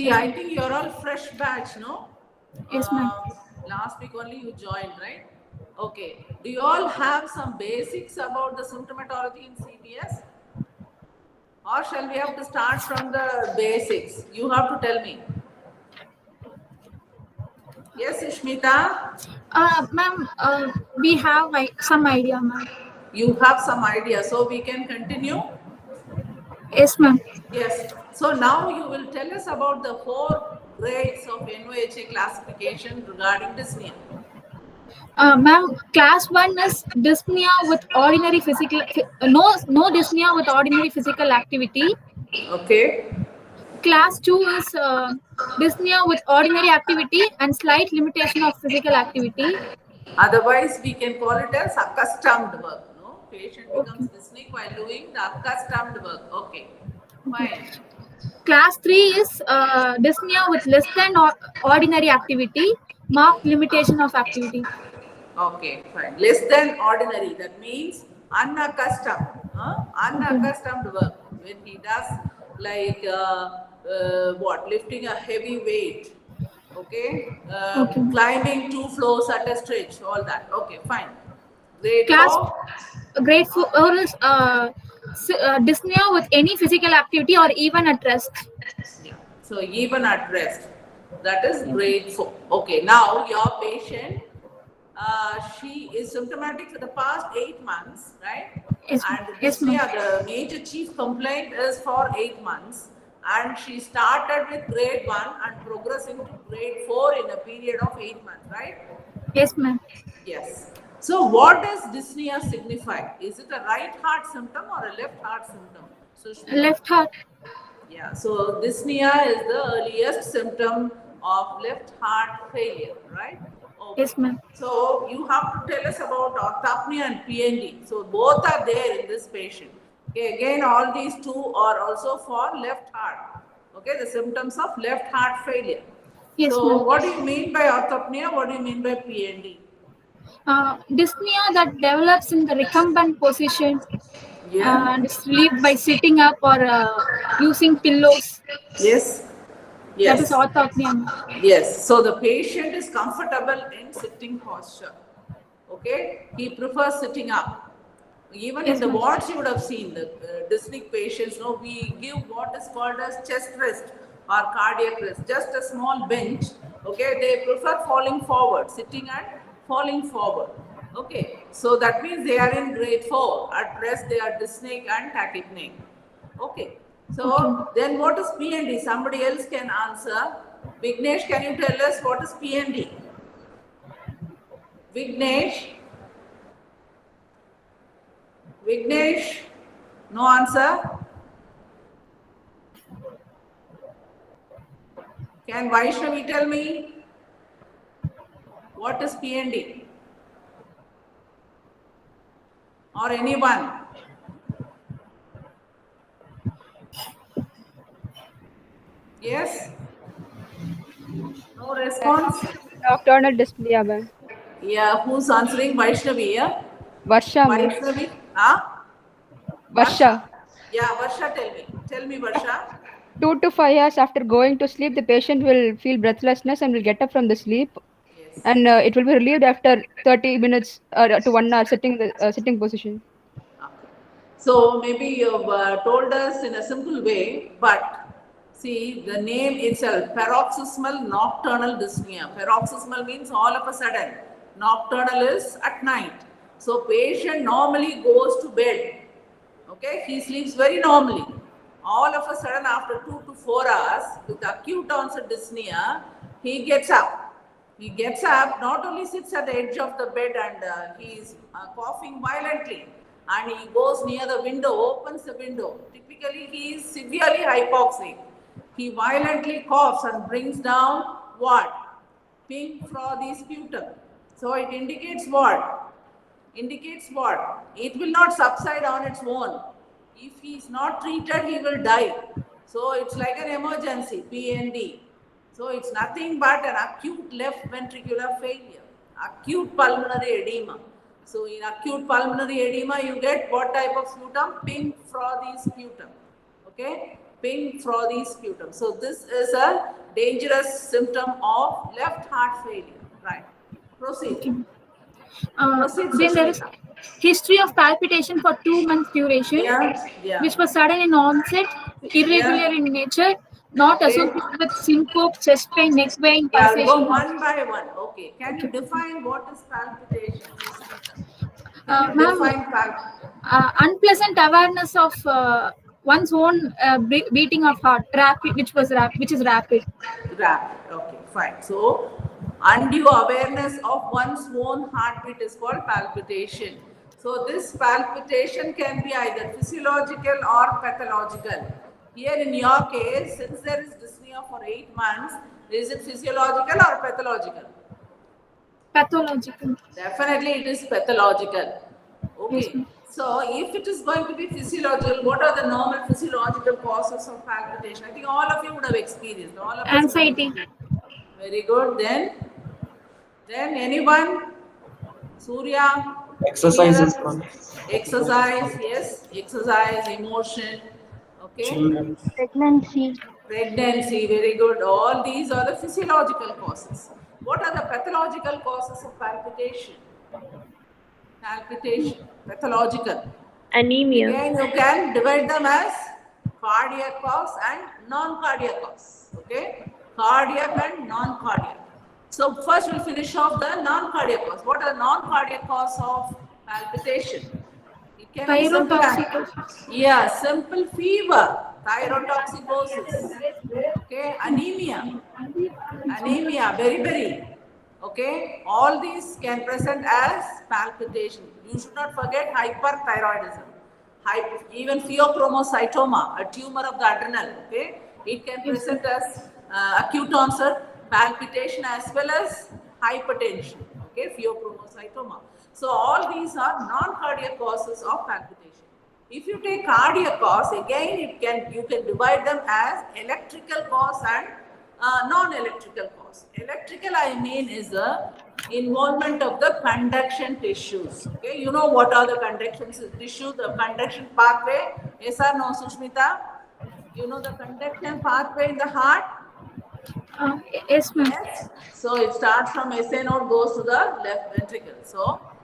See, I think you're all fresh batch, no? Yes, ma'am. Last week only you joined, right? Okay. Do you all have some basics about the symptomatology in CBS? Or shall we have to start from the basics? You have to tell me. Yes, Ishmita? Ma'am, we have some idea, ma'am. You have some idea, so we can continue? Yes, ma'am. Yes. So now you will tell us about the 4 grades of NOHA classification regarding dyspnea. Ma'am, class 1 is dyspnea with ordinary physical, no dyspnea with ordinary physical activity. Okay. Class 2 is dyspnea with ordinary activity and slight limitation of physical activity. Otherwise, we can call it as accustomed work. No, patient becomes Okay. dyspneic while doing the accustomed work. Okay, fine. Class 3 is dyspnea with less than ordinary activity, marked limitation of activity. Okay, fine. Less than ordinary. That means unaccustomed. Okay. Unaccustomed work. When he does like what, lifting a heavy weight. Okay, Okay. climbing 2 floors at a stretch. All that. Okay, fine. Grade Class 4. grade 4 is dyspnea with any physical activity or even at rest. Yeah. So even at rest, that is grade 4. Okay. Now your patient, she is symptomatic for the past 8 months, right? Yes, And yes, ma'am. dyspnea, the major chief complaint is for 8 months, and she started with grade 1 and progressing to grade 4 in a period of 8 months, right? Yes, ma'am. Yes. So what does dyspnea signify? Is it a right heart symptom or a left heart symptom? Sushmita. Left heart. Yeah, so dyspnea is the earliest symptom of left heart failure, right? Yes, Okay. ma'am. So you have to tell us about orthopnea and PND. So both are there in this patient. Okay, again, all these two are also for left heart. Okay, the symptoms of left heart failure. Yes, So ma'am. what do you mean by orthopnea? What do you mean by PND? Dyspnea that develops in the recumbent position Yeah. and sleep by sitting up or using pillows. Yes. That is Yes. orthopnea, ma'am. Yes, so the patient is comfortable in sitting posture. Okay, he prefers sitting up. Even in Yes, the ma'am. wards, you would have seen the dyspneic patients. No, we give what is called as chest rest or cardiac rest, just a small bench. Okay, they prefer falling forward, sitting and falling forward. Okay, so that means they are in grade 4. At rest, they are dyspneic and tachypneic. Okay. Okay. So then what is PND? Somebody else can answer. Vignesh, can you tell us what is PND? Vignesh? Vignesh? No answer? Can Vaishnavi tell me what is PND? Or anyone? Yes? No response? Nocturnal dyspnea, ma'am. Yeah, who's answering? Vaishnavi, yeah? Varsha, ma'am. Vaishnavi? Huh? Varsha. Varsha. Yeah, Varsha, tell me. Tell me, Varsha. 2 to 5 hours after going to sleep, the patient will feel breathlessness and will get up from the sleep, Yes. and it will be relieved after 30 minutes to 1 hour sitting in the sitting position. Okay. So maybe you've told us in a simple way, but see the name itself, paroxysmal nocturnal dyspnea. Paroxysmal means all of a sudden. Nocturnal is at night. So patient normally goes to bed. Okay, he sleeps very normally. All of a sudden, after 2 to 4 hours, with acute onset dyspnea, he gets up. He gets up, not only sits at the edge of the bed and he is coughing violently, and he goes near the window, opens the window. Typically, he is severely hypoxic. He violently coughs and brings down what? Pink frothy sputum. So it indicates what? Indicates what? It will not subside on its own. If he is not treated, he will die. So it's like an emergency, PND. So it's nothing but an acute left ventricular failure, acute pulmonary edema. So in acute pulmonary edema, you get what type of sputum? Pink frothy sputum. Okay. pink frothy sputum. So this is a dangerous symptom of left heart failure. Right. Proceed. Proceed, Then there is Sushmita. history of palpitation for 2 months duration, Yeah. which was sudden in onset, irregular in nature, not Okay. associated with syncope, chest pain, neck pain, Yeah, I'll go pulsation. one by one. Okay. Can you define what is palpitation, Sushmita? Can you Ma'am, define palpitation? unpleasant awareness of one's own beating of heart, rapid, which is rapid. Rapid. Okay, fine. So, undue awareness of one's own heartbeat is called palpitation. So, this palpitation can be either physiological or pathological. Here in your case, since there is dyspnea for 8 months, is it physiological or pathological? Pathological. Definitely it is pathological. Yes, Okay. ma'am. So if it is going to be physiological, what are the normal physiological causes of palpitation? I think all of you would have experienced. All of us would have Anxiety. experienced. Very good. Then anyone? Surya? Exercises, Here? ma'am. Exercise, yes. Exercise, emotion. Okay. Children. Pregnancy. Pregnancy, very good. All these are the physiological causes. What are the pathological causes of palpitation? Palpitation, pathological. Anemia. Again, you can divide them as cardiac cause and non-cardiac cause. Okay? Cardiac and non-cardiac. So first we'll finish off the non-cardiac cause. What are non-cardiac cause of palpitation? It can be simple. Pyrotoxicosis. Yeah, simple fever, thyrotoxicosis, okay, anemia, beriberi, okay, all these can present as palpitation. You should not forget hyperthyroidism, even pheochromocytoma, a tumor of the adrenal, okay, it can present as acute onset palpitation as well as hypertension, okay, pheochromocytoma. So all these are non-cardiac causes of palpitation. If you take cardiac cause, again you can divide them as electrical cause and non-electrical cause. Electrical, I mean, is the involvement of the conduction tissues. Okay, you know what are the conduction tissues, the conduction pathway? Yes or no, Sushmita? You know the conduction pathway in the heart? Yes, ma'am. Yes. So it starts from SA node, goes to the left ventricle.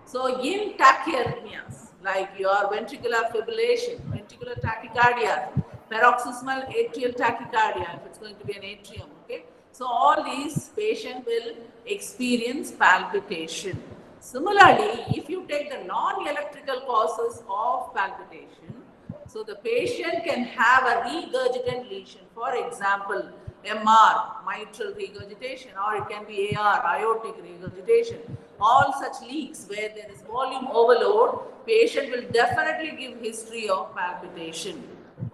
So in tachyarrhythmias, like your ventricular fibrillation, ventricular tachycardia, paroxysmal atrial tachycardia, if it's going to be an atrium, okay? So all these patients will experience palpitation. Similarly, if you take the non-electrical causes of palpitation, so the patient can have a regurgitant lesion. For example, MR, mitral regurgitation, or it can be AR, aortic regurgitation. All such leaks where there is volume overload, patient will definitely give history of palpitation.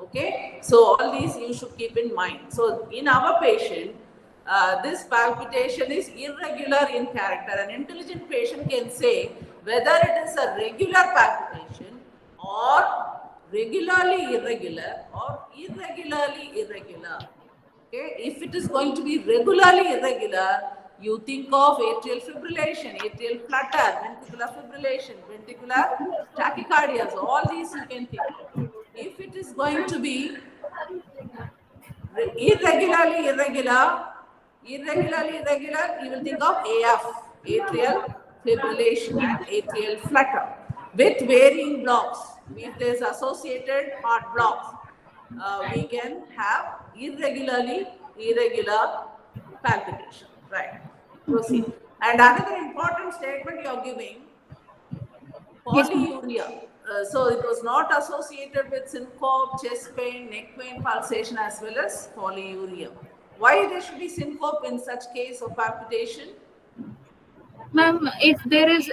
Okay, so all these you should keep in mind. So in our patient, this palpitation is irregular in character. An intelligent patient can say whether it is a regular palpitation or regularly irregular or irregularly irregular. Okay, if it is going to be regularly irregular, you think of atrial fibrillation, atrial flutter, ventricular fibrillation, ventricular tachycardias, all these you can think of. If it is going to be irregularly irregular, you will think of AF, atrial fibrillation and atrial flutter with varying blocks. If there is associated heart blocks, we can have irregular palpitation. Right. Proceed. And another important statement you are giving, polyuria. So it was not associated with syncope, chest pain, neck pain, pulsation as well as polyuria. Why there should be syncope in such case of palpitation? Ma'am, if there is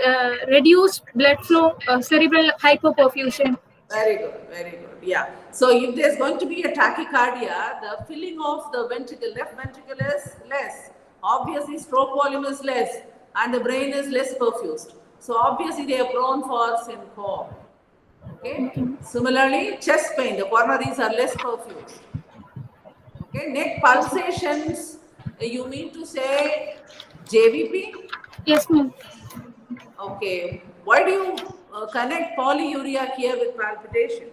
reduced blood flow, cerebral hypoperfusion. Very good, yeah. So if there's going to be a tachycardia, the filling of the ventricle, left ventricle is less. Obviously stroke volume is less and the brain is less perfused. So obviously they are prone for syncope. Okay. Similarly, chest pain, the coronaries are less perfused. Okay, neck pulsations, you mean to say JVP? Yes, ma'am. Okay, why do you connect polyuria here with palpitation?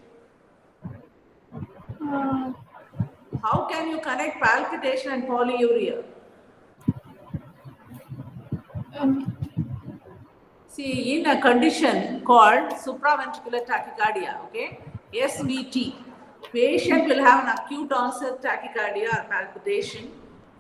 how can you connect palpitation and polyuria? See, in a condition called supraventricular tachycardia, okay, SVT, patient will have an acute onset tachycardia or palpitation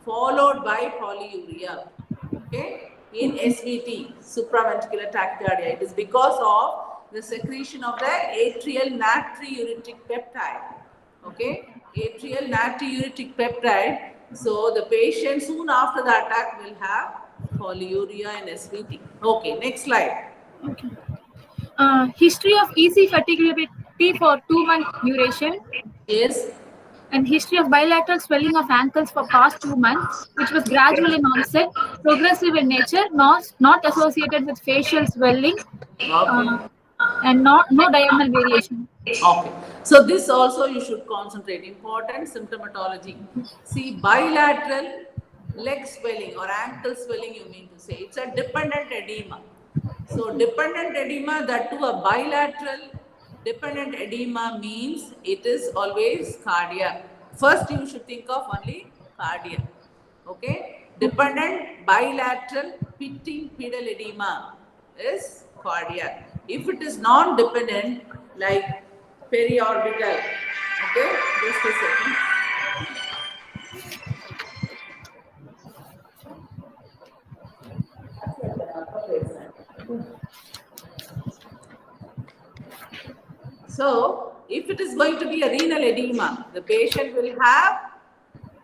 followed by polyuria, okay, in SVT, supraventricular tachycardia. It is because of the secretion of the atrial natriuretic peptide, okay, atrial natriuretic peptide. So the patient soon after the attack will have polyuria and SVT. Okay, next slide. Okay. History of easy fatigability for 2-month duration, Yes. and history of bilateral swelling of ankles for past 2 months, which was gradual in onset, progressive in nature, not associated with facial swelling, Okay. and no diagonal variation. Okay. So this also you should concentrate. Important symptomatology. See, bilateral leg swelling or ankle swelling, you mean to say. It's a dependent edema. So dependent edema, that too a bilateral dependent edema, means it is always cardiac. First you should think of only cardiac. Okay. Dependent bilateral pitting pedal edema is cardiac. If it is non-dependent, like periorbital, okay, just a second. So, if it is going to be a renal edema, the patient will have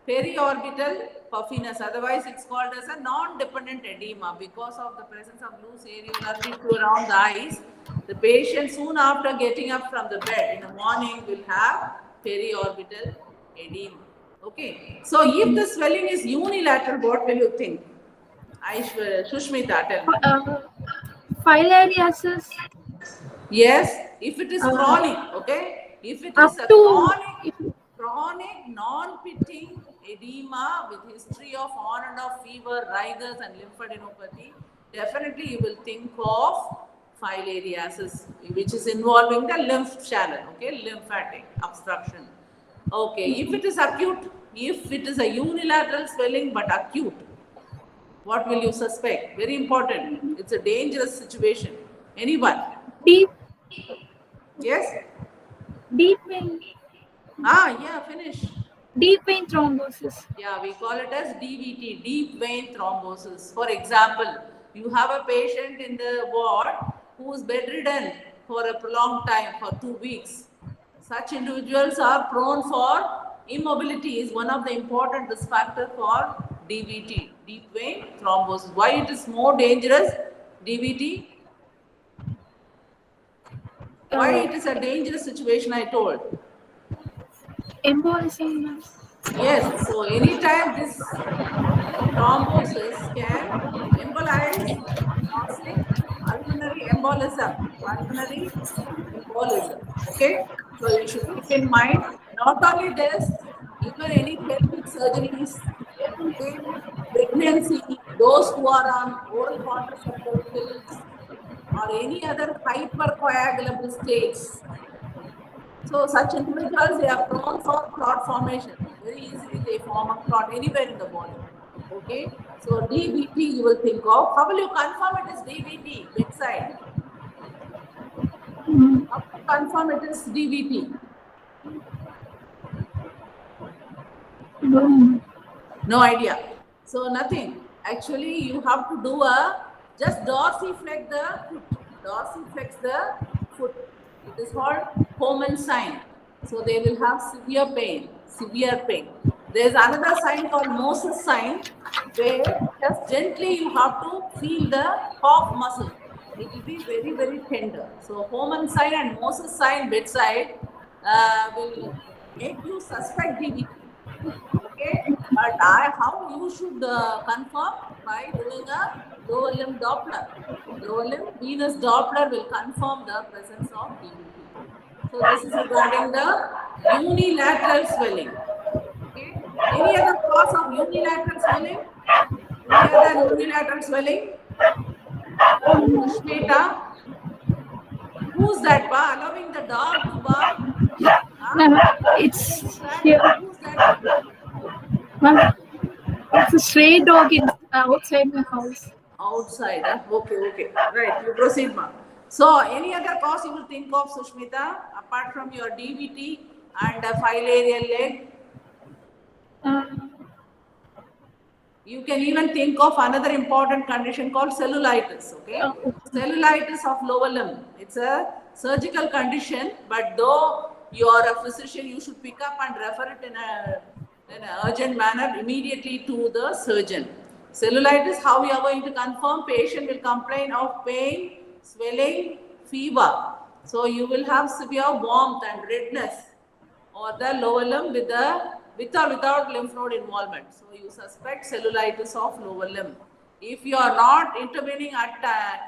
periorbital puffiness. Otherwise, it's called as a non-dependent edema because of the presence of loose areolar tissue around the eyes. The patient soon after getting up from the bed in the morning will have periorbital edema. Okay. So, if the swelling is unilateral, what will you think? Shushmita, tell me. Filariasis. Yes, if it is chronic, okay? If it Up is a to- chronic non-pitting edema with history of on and off fever, rigors and lymphadenopathy, definitely you will think of filariasis, which is involving the lymph channel, okay? Lymphatic obstruction. Okay, if it is acute, if it is a unilateral swelling but acute, what will you suspect? Very important. It's a dangerous situation. Anyone? Deep Yes? vein, Yeah, finish. deep vein thrombosis. Yeah, we call it as DVT, deep vein thrombosis. For example, you have a patient in the ward who is bedridden for a prolonged time, for 2 weeks. Such individuals are prone for immobility, is one of the important risk factors for DVT, deep vein thrombosis. Why it is more dangerous, DVT? Why it is a dangerous situation, I told. Embolism. Yes, so anytime this thrombosis can embolize, pulmonary embolism, okay? So you should keep in mind, not only this, even any pelvic surgeries, okay, pregnancy, those who are on oral contraceptive pills, or any other hypercoagulable states. So such individuals, they are prone for clot formation. Very easily they form a clot anywhere in the body. Okay. So DVT you will think of. How will you confirm it is DVT bedside? How will you confirm it is DVT? No idea. So nothing. Actually, you have to do just dorsiflex the foot. Dorsiflex the foot. It is called Homan sign. So they will have severe pain. There is another sign called Moses sign, where just gently you have to feel the cough muscle. It will be very, very tender. So Homan sign and Moses sign bedside will make you suspect DVT. Okay, but how you should confirm? By doing a lower limb Doppler. Lower limb venous Doppler will confirm the presence of DVT. So this is regarding the unilateral swelling. Okay. Any other cause of unilateral swelling? Any other unilateral swelling? Pushmeta. Who's that? Allowing the dog to bark? Ma'am, it's here. Who's that? Ma'am, it's a stray dog in outside my house. Outside, okay, okay. Right, you proceed, ma'am. So, any other cause you will think of, Sushmita, apart from your DVT and filarial leg? Uh, You can even think of another important condition called cellulitis, okay? okay. Cellulitis of lower limb. It's a surgical condition, but though you are a physician, you should pick up and refer it in an urgent manner immediately to the surgeon. Cellulitis, how we are going to confirm? Patient will complain of pain, swelling, fever. So you will have severe warmth and redness or the lower limb with or without lymph node involvement. So you suspect cellulitis of lower limb. If you are not intervening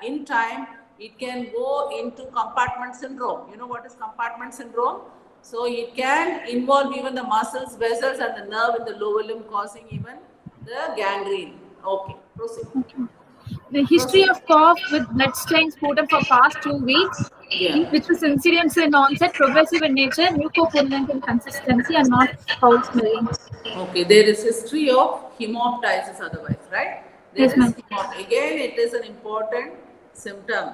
in time, it can go into compartment syndrome. You know what is compartment syndrome? So it can involve even the muscles, vessels, and the nerve in the lower limb, causing even the gangrene. Okay, proceed. The history of cough with blood stains sputum for past 2 weeks, Yeah. which was incidence in onset, progressive in nature, mucopurulent in consistency, and not foul smelling. Okay, there is history of hemoptysis otherwise, right? There Yes, is ma'am. again, it is an important symptom.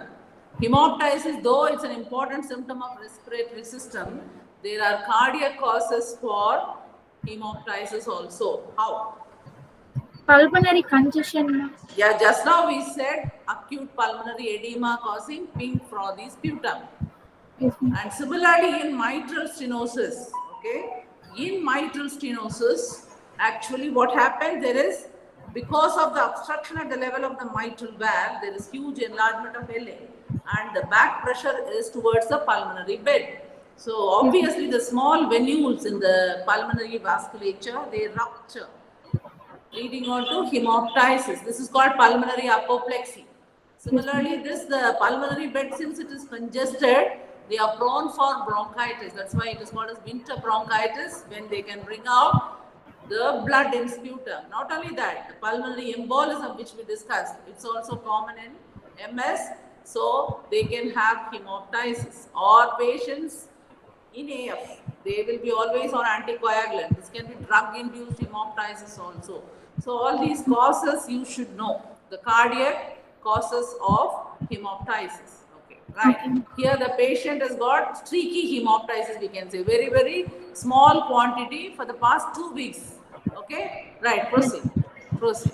Hemoptysis, though it's an important symptom of respiratory system, there are cardiac causes for hemoptysis also. How? Pulmonary congestion. Yeah, just now we said acute pulmonary edema causing pink frothy sputum. Yes, ma'am. And similarly in mitral stenosis, okay, in mitral stenosis, actually what happens there is, because of the obstruction at the level of the mitral valve, there is huge enlargement of LA and the back pressure is towards the pulmonary bed. So obviously the small venules in the pulmonary vasculature, they rupture, leading on to hemoptysis. This is called pulmonary apoplexy. Similarly, the pulmonary bed, since it is congested, they are prone for bronchitis. That's why it is called as winter bronchitis, when they can bring out the blood in sputum. Not only that, the pulmonary embolism, which we discussed, it's also common in MS. So they can have hemoptysis, or patients in AF, they will be always on anticoagulant. This can be drug-induced hemoptysis also. So all these causes you should know. The cardiac causes of hemoptysis. Okay, right. Here the patient has got streaky hemoptysis, we can say. Very, very small quantity for the past 2 weeks. Okay, right, proceed. Proceed.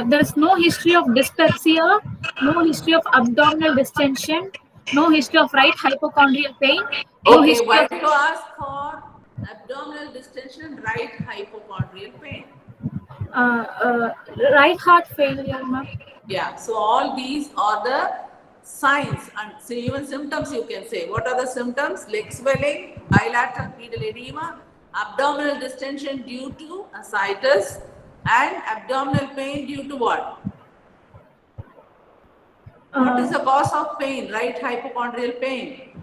There is no history of dyspepsia, no history of abdominal distension, no history of right hypochondrial pain, no Okay, history why of do you ask for abdominal distension, right hypochondrial pain? right heart failure, ma'am. Yeah, so all these are the signs and so even symptoms you can say. What are the symptoms? Leg swelling, bilateral pedal edema, abdominal distension due to ascites, and abdominal pain due to what? What is the cause of pain, right hypochondrial pain?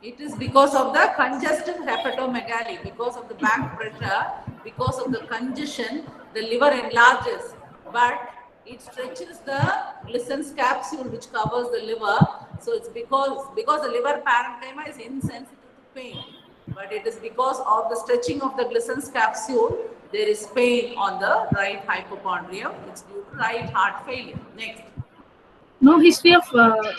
It is because of the congestive hepatomegaly, because of the back pressure, because of the congestion, the liver enlarges, but it stretches the Glissen's capsule which covers the liver. So it's because the liver parenchyma is insensitive to pain, but it is because of the stretching of the Glissen's capsule, there is pain on the right hypochondrium. It's due to right heart failure. Next. No history of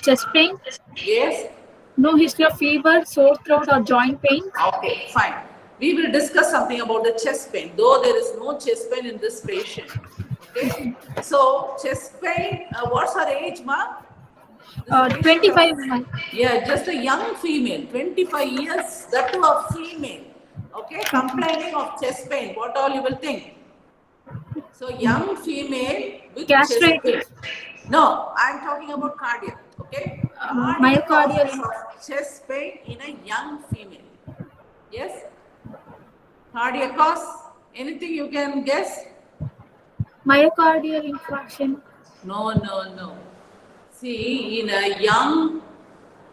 chest pain, Yes. no history of fever, sore throat, or joint pain. Okay, fine. We will discuss something about the chest pain, though there is no chest pain in this patient. Okay, so chest pain, what's her age, ma? This patient 25 was- months. Yeah, just a young female, 25 years, that too a female. Okay, complaining of chest pain, what all you will think? So young female with chest Gastritis. pain. No, I'm talking about cardiac. Okay, Myocardial. causes of chest pain in a young female. Yes. Cardiac cause, anything you can guess? Myocardial infarction. No. See, in a young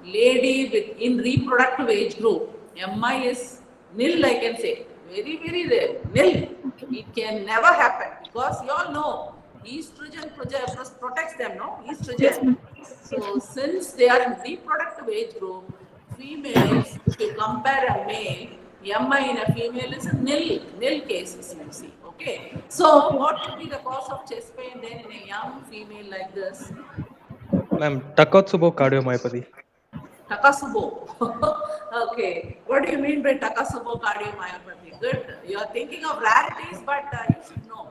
lady in reproductive age group, MI is nil, I can say. Very, very rare. Nil. It can never happen because you all know estrogen protects them, no? Estrogen. So since they are in reproductive age group, females, if you compare a male, MI in a female is a nil cases you see. Okay. So what would be the cause of chest pain then in a young female like this? Ma'am, Takotsubo cardiomyopathy. Takasubo. Okay. What do you mean by Takasubo cardiomyopathy? Good. You are thinking of rarities, but you should know.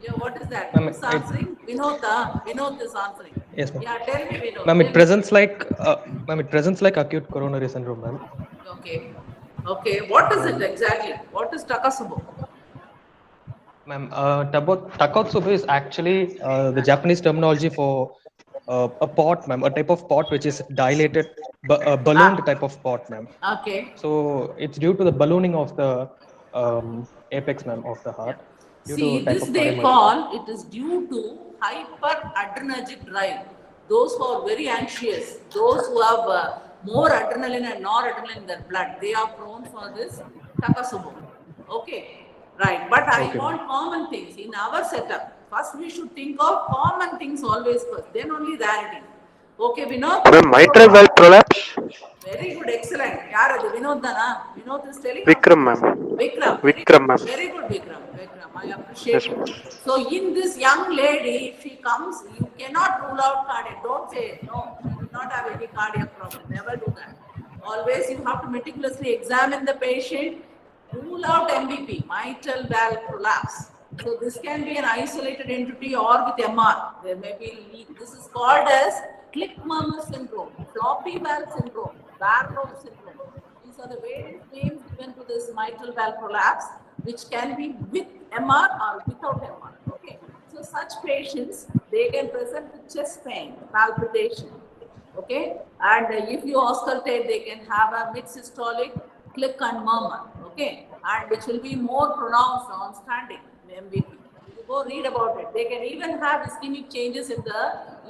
Yeah, what is that? Ma'am, Who's answering? Vinod is answering. Yes, ma'am. Yeah, tell me, Vinod. Ma'am, Tell it presents like acute coronary syndrome, ma'am. Okay. Okay. What is it exactly? What is Takasubo? Ma'am, Takotsubo is actually the Japanese terminology for a pot, ma'am, a type of pot which is dilated, ballooned type of pot, ma'am. Okay. So it's due to the ballooning of the apex, ma'am, of the heart. Due to See, type this of they cardiomyopathy. call, it is due to hyperadrenergic drive. Those who are very anxious, those who have more adrenaline and noradrenaline in their blood, they are prone for this Takasubo. Okay, right. But I Okay. want common things in our setup. First, we should think of common things always first, then only rarity. Okay, Vinod? Ma'am, mitral valve prolapse. Very good, excellent. Yaar adu Vinod dana? Vinod is telling. Vikram, ma'am. Vikram. Vikram, ma'am. Very good, Vikram. Vikram, I appreciate Yes, you. ma'am. So in this young lady, if she comes, you cannot rule out cardiac. Don't say no. She will not have any cardiac problem. Never do that. Always you have to meticulously examine the patient. Rule out MVP, mitral valve prolapse. So this can be an isolated entity or with MR. There may be leak. This is called as Klick-Murmer syndrome, floppy valve syndrome, Barlow syndrome. These are the various names given to this mitral valve prolapse, which can be with MR or without MR. Okay. So such patients, they can present with chest pain, palpitation. Okay. And if you auscultate, they can have a mid-systolic click and murmur. Okay. And which will be more pronounced on standing MVP. You go read about it. They can even have ischemic changes in the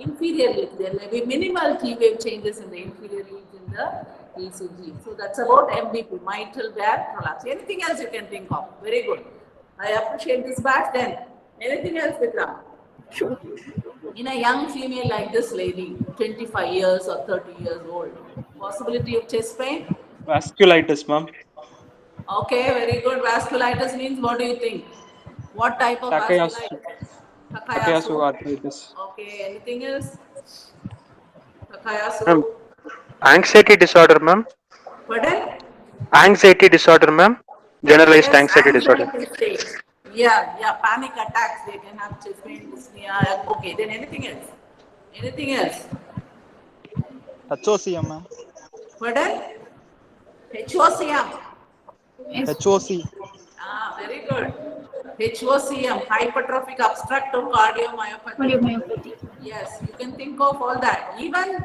inferior leads. There may be minimal T wave changes in the inferior leads in the ECG. So that's about MVP, mitral valve prolapse. Anything else you can think of? Very good. I appreciate this batch. Then anything else, Vikram? Sure. In a young female like this lady, 25 years or 30 years old, possibility of chest pain? Vasculitis, ma'am. Okay, very good. Vasculitis means what do you think? What type of Takayasu. vasculitis? Takayasu arthritis. Okay, anything else? Takayasu. Ma'am, anxiety disorder, ma'am. Pardon? Anxiety disorder, ma'am. Generalized Yes, anxiety disorder. state. Yeah, panic attacks. They can have chest pain, dyspnea. Okay, then anything else? Anything else? HOCM, ma'am. Pardon? HOCM. Yes. HOC. Very good. HOCM, hypertrophic obstructive cardiomyopathy. Cardiomyopathy. Yes, you can think of all that. Even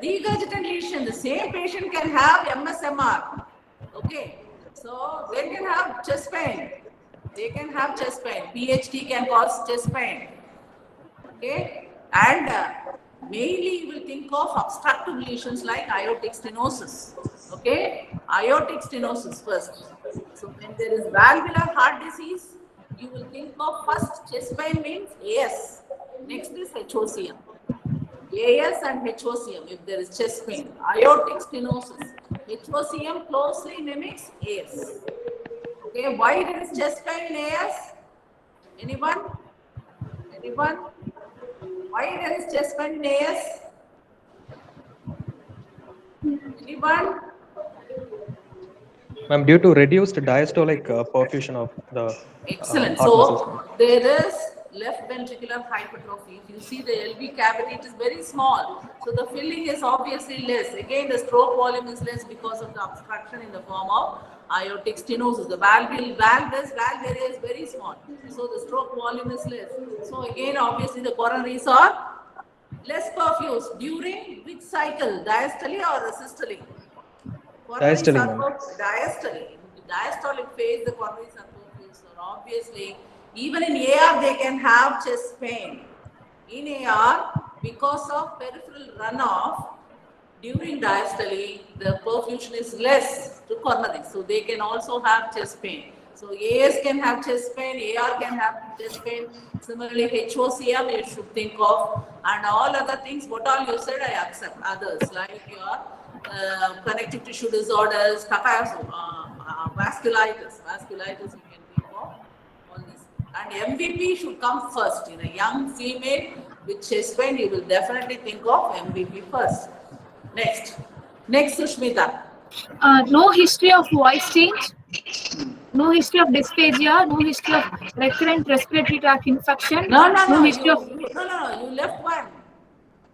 regurgitant lesion, the same patient can have MSMR. Okay, so they can have chest pain. They can have chest pain. PHT can cause chest pain. Okay, and mainly you will think of obstructive lesions like aortic stenosis. Okay, aortic stenosis first. So when there is valvular heart disease, you will think of first chest pain means AS. Next is HOCM. AS and HOCM if there is chest pain. Aortic stenosis. HOCM closely mimics AS. Okay, why there is chest pain in AS? Anyone? Anyone? Why there is chest pain in AS? Anyone? Ma'am, due to reduced diastolic perfusion of the Excellent. heart muscles. So there is left ventricular hypertrophy. If you see the LV cavity, it is very small. So the filling is obviously less. Again, the stroke volume is less because of the obstruction in the form of aortic stenosis. The valve area is very small. So the stroke volume is less. So again, obviously the coronaries are less perfused during which cycle? Diastole or systole? Diastole, ma'am. Diastole. In the diastolic phase, the coronaries are perfused. So obviously, even in AR, they can have chest pain. In AR, because of peripheral runoff, during diastole, the perfusion is less to coronaries. So they can also have chest pain. So AS can have chest pain, AR can have chest pain. Similarly, HOCM, you should think of. And all other things, what all you said, I accept. Others, like your connective tissue disorders, vasculitis. Vasculitis you can think of all this. And MVP should come first. In a young female with chest pain, you will definitely think of MVP first. Next, Sushmita. No history of voice change, no history of dysphagia, no history of recurrent respiratory tract infection, No, history of you left one.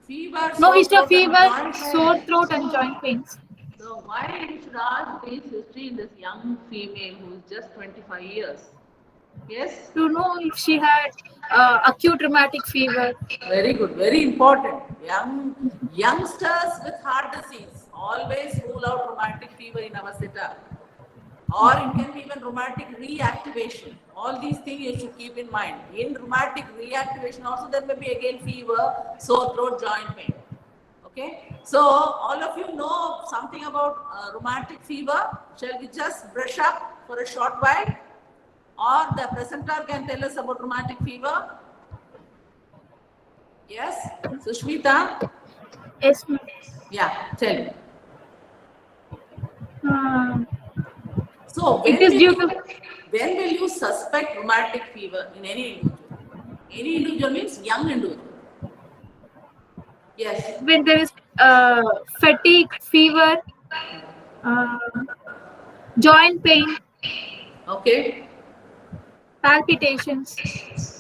Fever. no sore history of throat and fever, joint pain. sore throat, and joint pains. So why you should ask this history in this young female who is just 25 years? Yes? To know if she had acute rheumatic fever. Very good, very important. Youngsters with heart disease always rule out rheumatic fever in our setup. Or it can be even rheumatic reactivation. All these things you should keep in mind. In rheumatic reactivation also there may be again fever, sore throat, joint pain. Okay, so all of you know something about rheumatic fever. Shall we just brush up for a short while? Or the presenter can tell us about rheumatic fever? Yes, Sushmita? Yes, ma'am. Yeah, tell me. So It is due to when will you suspect rheumatic fever in any individual? Any individual means young individual. Yes. when there is fatigue, fever, joint pain, Okay. palpitations.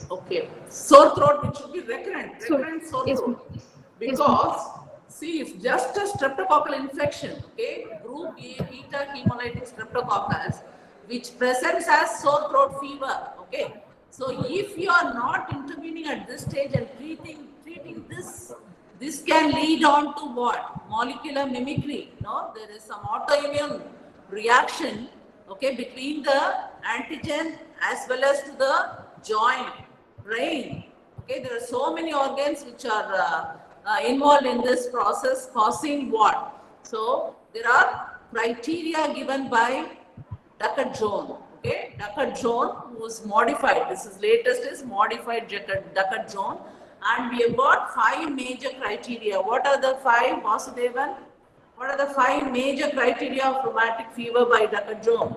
Okay. Sore throat, which should be recurrent sore Yes, throat. ma'am. Because, see, if just a streptococcal infection, okay, group A beta hemolytic streptococcus, which presents as sore throat fever, okay. So, if you are not intervening at this stage and treating this can lead on to what? Molecular mimicry. No, there is some autoimmune reaction, okay, between the antigen as well as to the joint, brain. Okay, there are so many organs which are involved in this process, causing what? So there are criteria given by Duckett-Jones. Okay, Duckett-Jones was modified. This is latest is modified Duckett-Jones, and we have got 5 major criteria. What are the 5, Vasudevan? What are the 5 major criteria of rheumatic fever by Duckett-Jones?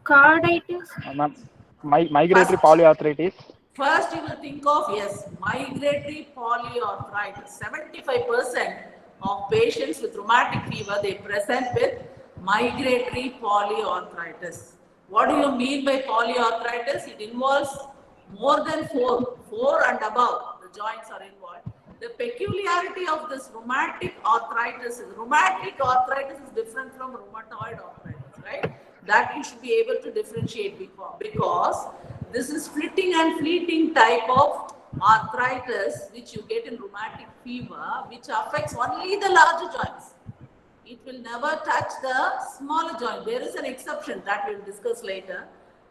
Carditis. Ma'am, migratory First. polyarthritis. First, you will think of, yes, migratory polyarthritis. 75% of patients with rheumatic fever, they present with migratory polyarthritis. What do you mean by polyarthritis? It involves more than 4 and above, the joints are involved. The peculiarity of this rheumatic arthritis is different from rheumatoid arthritis, right? That you should be able to differentiate because this is flitting and fleeting type of arthritis which you get in rheumatic fever, which affects only the larger joints. It will never touch the smaller joint. There is an exception that we'll discuss later.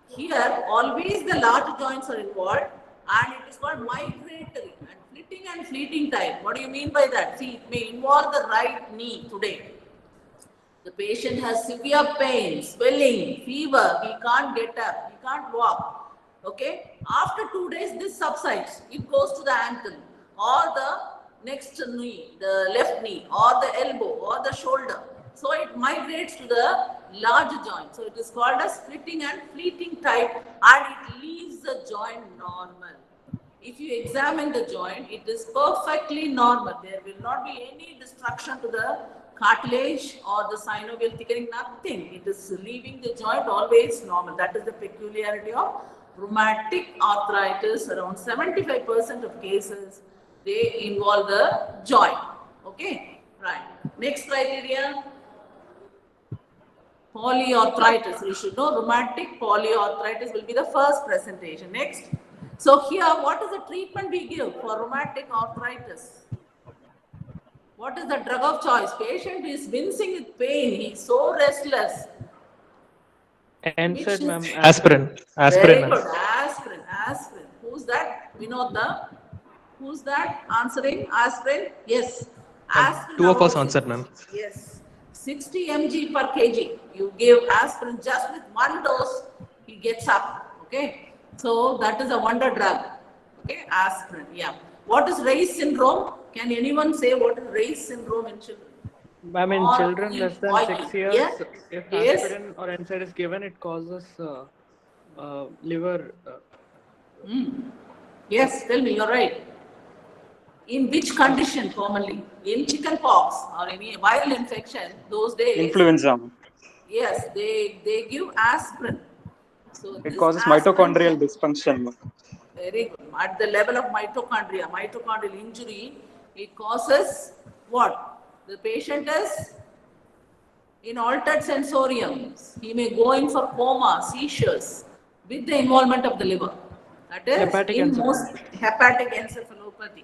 Here, always the larger joints are involved, and it is called migratory and fleeting type. What do you mean by that? See, it may involve the right knee today. The patient has severe pain, swelling, fever, he can't get up, he can't walk. Okay? After 2 days, this subsides. It goes to the ankle or the next knee, the left knee or the elbow or the shoulder. So it migrates to the larger joint. So it is called as splitting and fleeting type, and it leaves the joint normal. If you examine the joint, it is perfectly normal. There will not be any destruction to the cartilage or the synovial thickening, nothing. It is leaving the joint always normal. That is the peculiarity of rheumatic arthritis. Around 75% of cases, they involve the joint. Okay, right. Next criteria, polyarthritis. You should know rheumatic polyarthritis will be the first presentation. Next. So here, what is the treatment we give for rheumatic arthritis? What is the drug of choice? Patient is wincing with pain. He is so restless. NSAID, ma'am. Aspirin. Very Ma'am. good. Aspirin. Who's that? Vinodha. Who's that answering? Aspirin? Yes. Aspirin. Two of us about answered, ma'am. Yes. 60 mg per kg. You give aspirin just with 1 dose, he gets up. Okay. So that is a wonder drug. Okay. Aspirin. Yeah. What is Reis syndrome? Can anyone say what is Reis syndrome in children? Ma'am, in or children in less than oil. 6 years, Yes, if yes. aspirin or NSAID is given, it causes liver. Yes, tell me, you're right. In which condition commonly? In chicken pox or any viral infection, those days, Influenza, ma'am. yes, they give aspirin. So It this causes aspirin mitochondrial can, dysfunction, ma'am. very good. At the level of mitochondria, mitochondrial injury, it causes what? The patient is in altered sensoriums. He may go in for coma, seizures with the involvement of the liver. That is Hepatic in encephalopathy. most hepatic encephalopathy.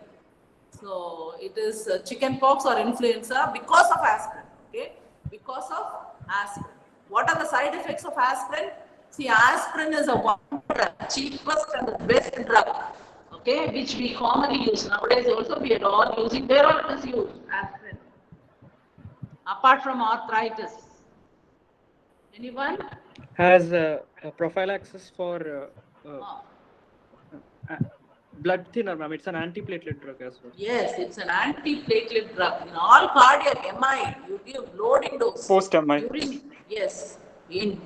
So it is chicken pox or influenza because of aspirin. Okay, because of aspirin. What are the side effects of aspirin? See, aspirin is a wonder, cheapest and the best drug. Okay, which we commonly use nowadays. Also, we are all using. Where all it is used? Aspirin. Apart from arthritis. Anyone? Has a prophylaxis for blood thinner, ma'am. It's an antiplatelet drug as well. Yes, it's an antiplatelet drug. In all cardiac MI, you give loading dose. Post-MI. Yes. In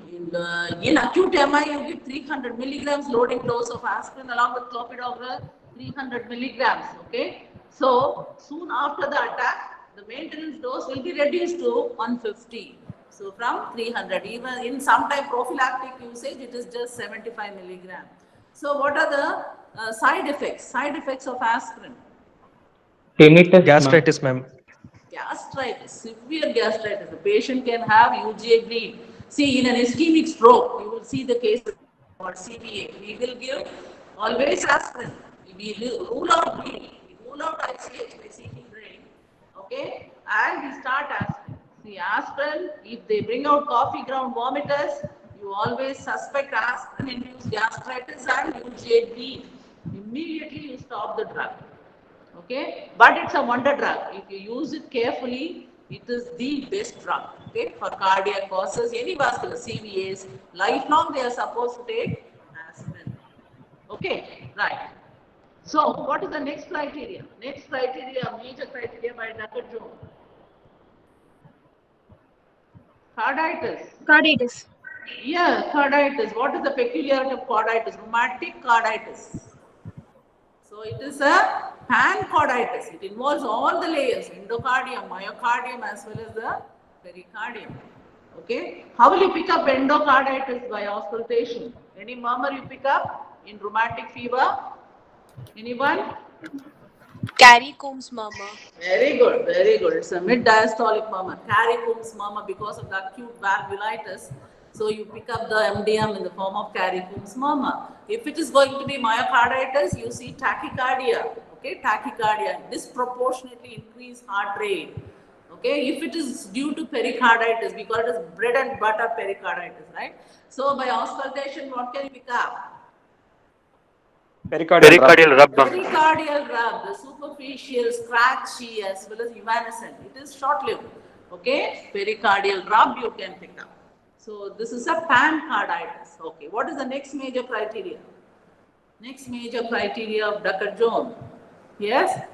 acute MI, you give 300 milligrams loading dose of aspirin along with clopidogrel, 300 milligrams. Okay. So soon after the attack, the maintenance dose will be reduced to 150. So from 300, even in sometime prophylactic usage, it is just 75 milligrams. So what are the side effects? Side effects of aspirin. Tinnitus, Gastritis, ma'am. Gastritis, severe gastritis. The patient can have UGA bleed. See, in an ischemic stroke, you will see the case or CVA. We will give always aspirin. We rule out bleeding. We rule out ICH by seeking drain. Okay, and we start aspirin. See, aspirin, if they bring out coffee ground vomiters, you always suspect aspirin-induced gastritis and UGA bleed. Immediately you stop the drug. Okay, but it's a wonder drug. If you use it carefully, it is the best drug. Okay, for cardiac causes, any vascular CVAs, lifelong they are supposed to take aspirin. Okay, right. So, what is the next criteria? Next criteria, major criteria by Dr. Jones. Carditis. Carditis. Yeah, carditis. What is the peculiarity of carditis? Rheumatic carditis. So it is a pancarditis. It involves all the layers, endocardium, myocardium as well as the pericardium. Okay. How will you pick up endocarditis by auscultation? Any murmur you pick up in rheumatic fever? Anyone? Cary-Combs murmur. Very good, very good. It's a mid-diastolic murmur. Cary-Combs murmur because of the acute valvulitis. So you pick up the MDM in the form of Cary-Combs murmur. If it is going to be myocarditis, you see tachycardia. Okay, tachycardia, disproportionately increased heart rate. Okay, if it is due to pericarditis, because it is bread and butter pericarditis, right? So by auscultation, what can you pick up? Pericardial rub, ma'am. Pericardial rub, the superficial, scratchy as well as evanescent. It is short-lived. Okay, pericardial rub you can pick up. So this is a pancarditis. Okay, what is the next major criteria? Next major criteria of Dr. Jones. Yes?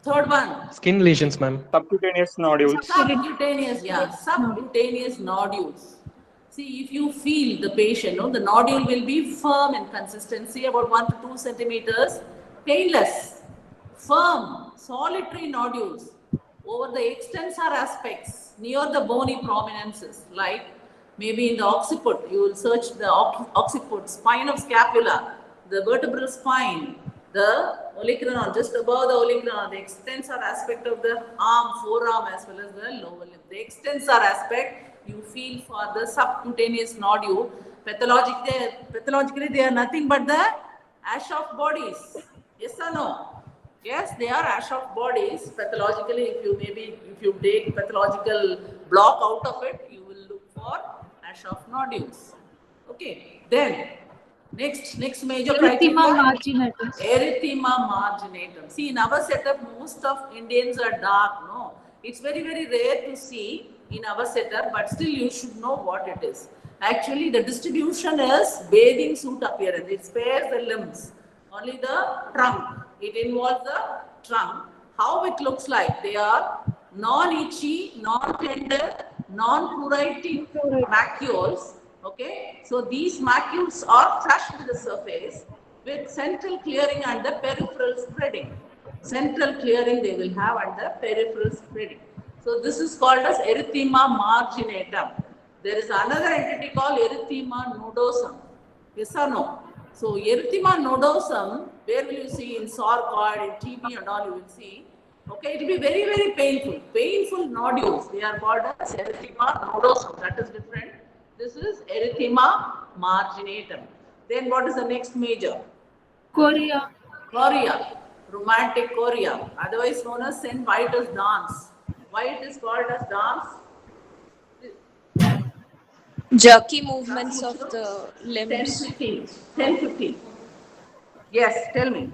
Third one. Skin lesions, ma'am. Subcutaneous nodules. Subcutaneous, yeah, subcutaneous nodules. See, if you feel the patient, the nodule will be firm in consistency, about 1 to 2 centimeters, painless, firm, solitary nodules over the extensor aspects near the bony prominences, like maybe in the occiput, you will search the occiput, spine of scapula, the vertebral spine, the olecranon, just above the olecranon, the extensor aspect of the arm, forearm as well as the lower limb. The extensor aspect, you feel for the subcutaneous nodule. Pathologically, they are nothing but the Aschoff bodies. Yes or no? Yes, they are Aschoff bodies. Pathologically, if you take pathological block out of it, you will look for Aschoff nodules. Okay. Then next major Erythema criteria. marginatum. Erythema marginatum. See, in our setup, most of Indians are dark. No, it's very rare to see in our setup, but still you should know what it is. Actually, the distribution is bathing suit appearance. It spares the limbs, only the trunk. It involves the trunk. How it looks like? They are non-itchy, non-tender, non-pruritic macules. Okay, so these macules are flushed to the surface with central clearing and the peripheral spreading. Central clearing they will have and the peripheral spreading. So this is called as erythema marginatum. There is another entity called erythema nodosum. Yes or no? So erythema nodosum, where will you see in sarcoid, in TB and all you will see. Okay, it will be very, very painful. Painful nodules. They are called as erythema nodosum. That is different. This is erythema marginatum. Then what is the next major? Chorea. Chorea. Rheumatic chorea. Otherwise known as St. Vitus dance. Why it is called as dance? Jerky movements of the 10, limbs. 15. 10, 15. Yes, tell me.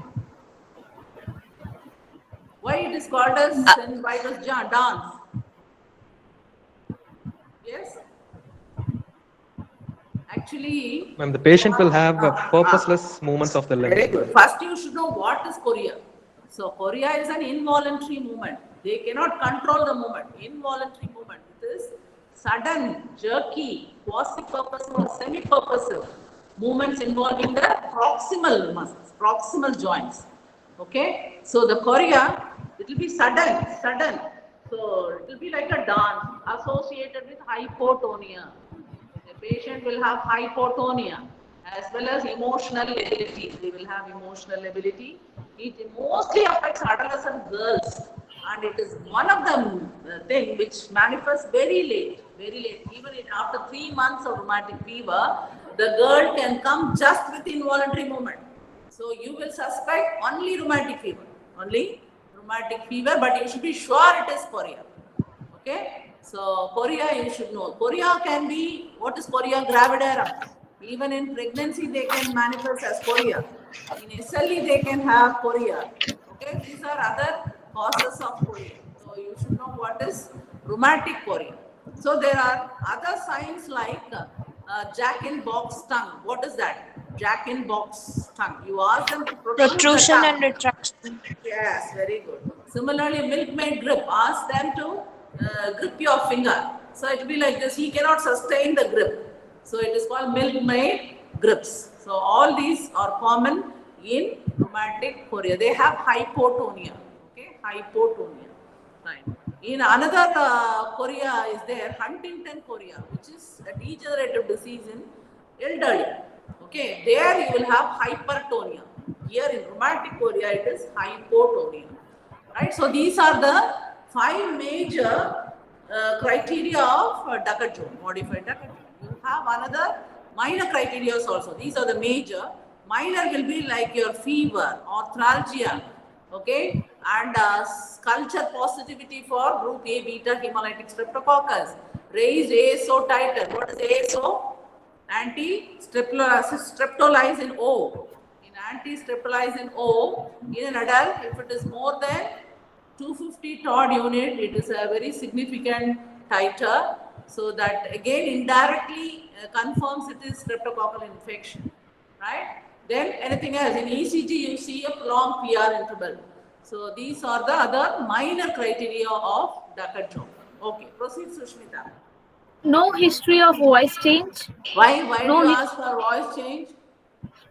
Why it is called as St. Vitus dance? Yes? Actually, Ma'am, the patient will have purposeless movements of the very limb. good. First, you should know what is chorea. So, chorea is an involuntary movement. They cannot control the movement. Involuntary movement. It is sudden, jerky, quasi-purposive or semi-purposive movements involving the proximal muscles, proximal joints. Okay. So, the chorea, it will be sudden. So, it will be like a dance associated with hypotonia. The patient will have hypotonia as well as emotional ability. They will have emotional ability. It mostly affects adolescent girls, and it is one of the thing which manifests very late. Even after 3 months of rheumatic fever, the girl can come just with involuntary movement. So you will suspect only rheumatic fever, but you should be sure it is chorea. Okay, so chorea you should know. Chorea can be, what is chorea gravidarum? Even in pregnancy they can manifest as chorea. In SLE they can have chorea. Okay, these are other causes of chorea. So you should know what is rheumatic chorea. So there are other signs like Jack-in-box tongue. What is that? Jack-in-box tongue. You ask them to Protrusion the and tongue. retraction. Yes, very good. Similarly, milkmaid grip. Ask them to grip your finger. So it will be like this. He cannot sustain the grip. So it is called milkmaid grips. So all these are common in rheumatic chorea. They have hypotonia. Okay, hypotonia. Fine. In another chorea is there Huntington chorea, which is a degenerative disease in elderly. Okay, there you will have hypertonia. Here in rheumatic chorea, it is hypotonia. Right. So these are the 5 major criteria of Duckett-Jones, modified Duckett-Jones. You have another minor criteria also. These are the major. Minor will be like your fever, arthralgia, okay, and culture positivity for group A beta hemolytic streptococcus. Raised ASO titer. What is ASO? Anti-streptolysin O. In anti-streptolysin O, in an adult, if it is more than 250 Todd unit, it is a very significant titer. So that again indirectly confirms it is streptococcal infection, right? Then anything else, in ECG you see a long PR interval. So these are the other minor criteria of Duckett-Jones. Okay, proceed Sushmita. No history of voice change. Why No do you his- ask for voice change?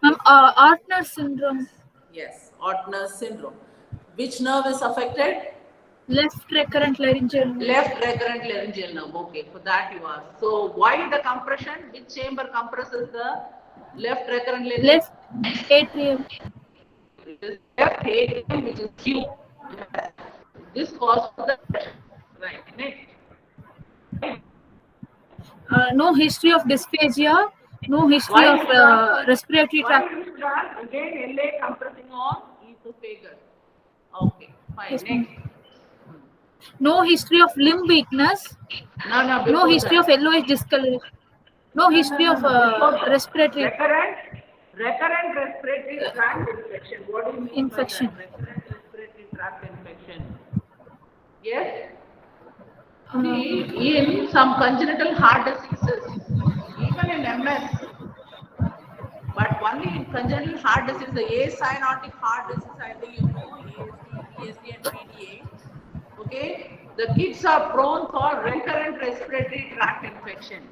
Artner syndrome. Yes, Ortner's syndrome. Which nerve is affected? Left recurrent laryngeal. Left recurrent laryngeal nerve. Okay, for that you ask. So why the compression? Which chamber compresses the left recurrent laryngeal? Left atrium. Left atrium, which is Q. This causes the right. Next. No history of dysphagia. No history of respiratory tract. Why is that? Again, LA compressing on esophagus. Okay, fine. Yes, Next. No history of limb weakness. No, No history of yellowish discoloration. No history of respiratory recurrent respiratory tract infection. What do you mean infection. by that? Recurrent respiratory tract infection. Yes. Uh, See, in some congenital heart diseases, even in MS, but only in congenital heart disease, the acyanotic heart disease, I think you know, ASD, ESD and PDA. Okay, the kids are prone for recurrent respiratory tract infection.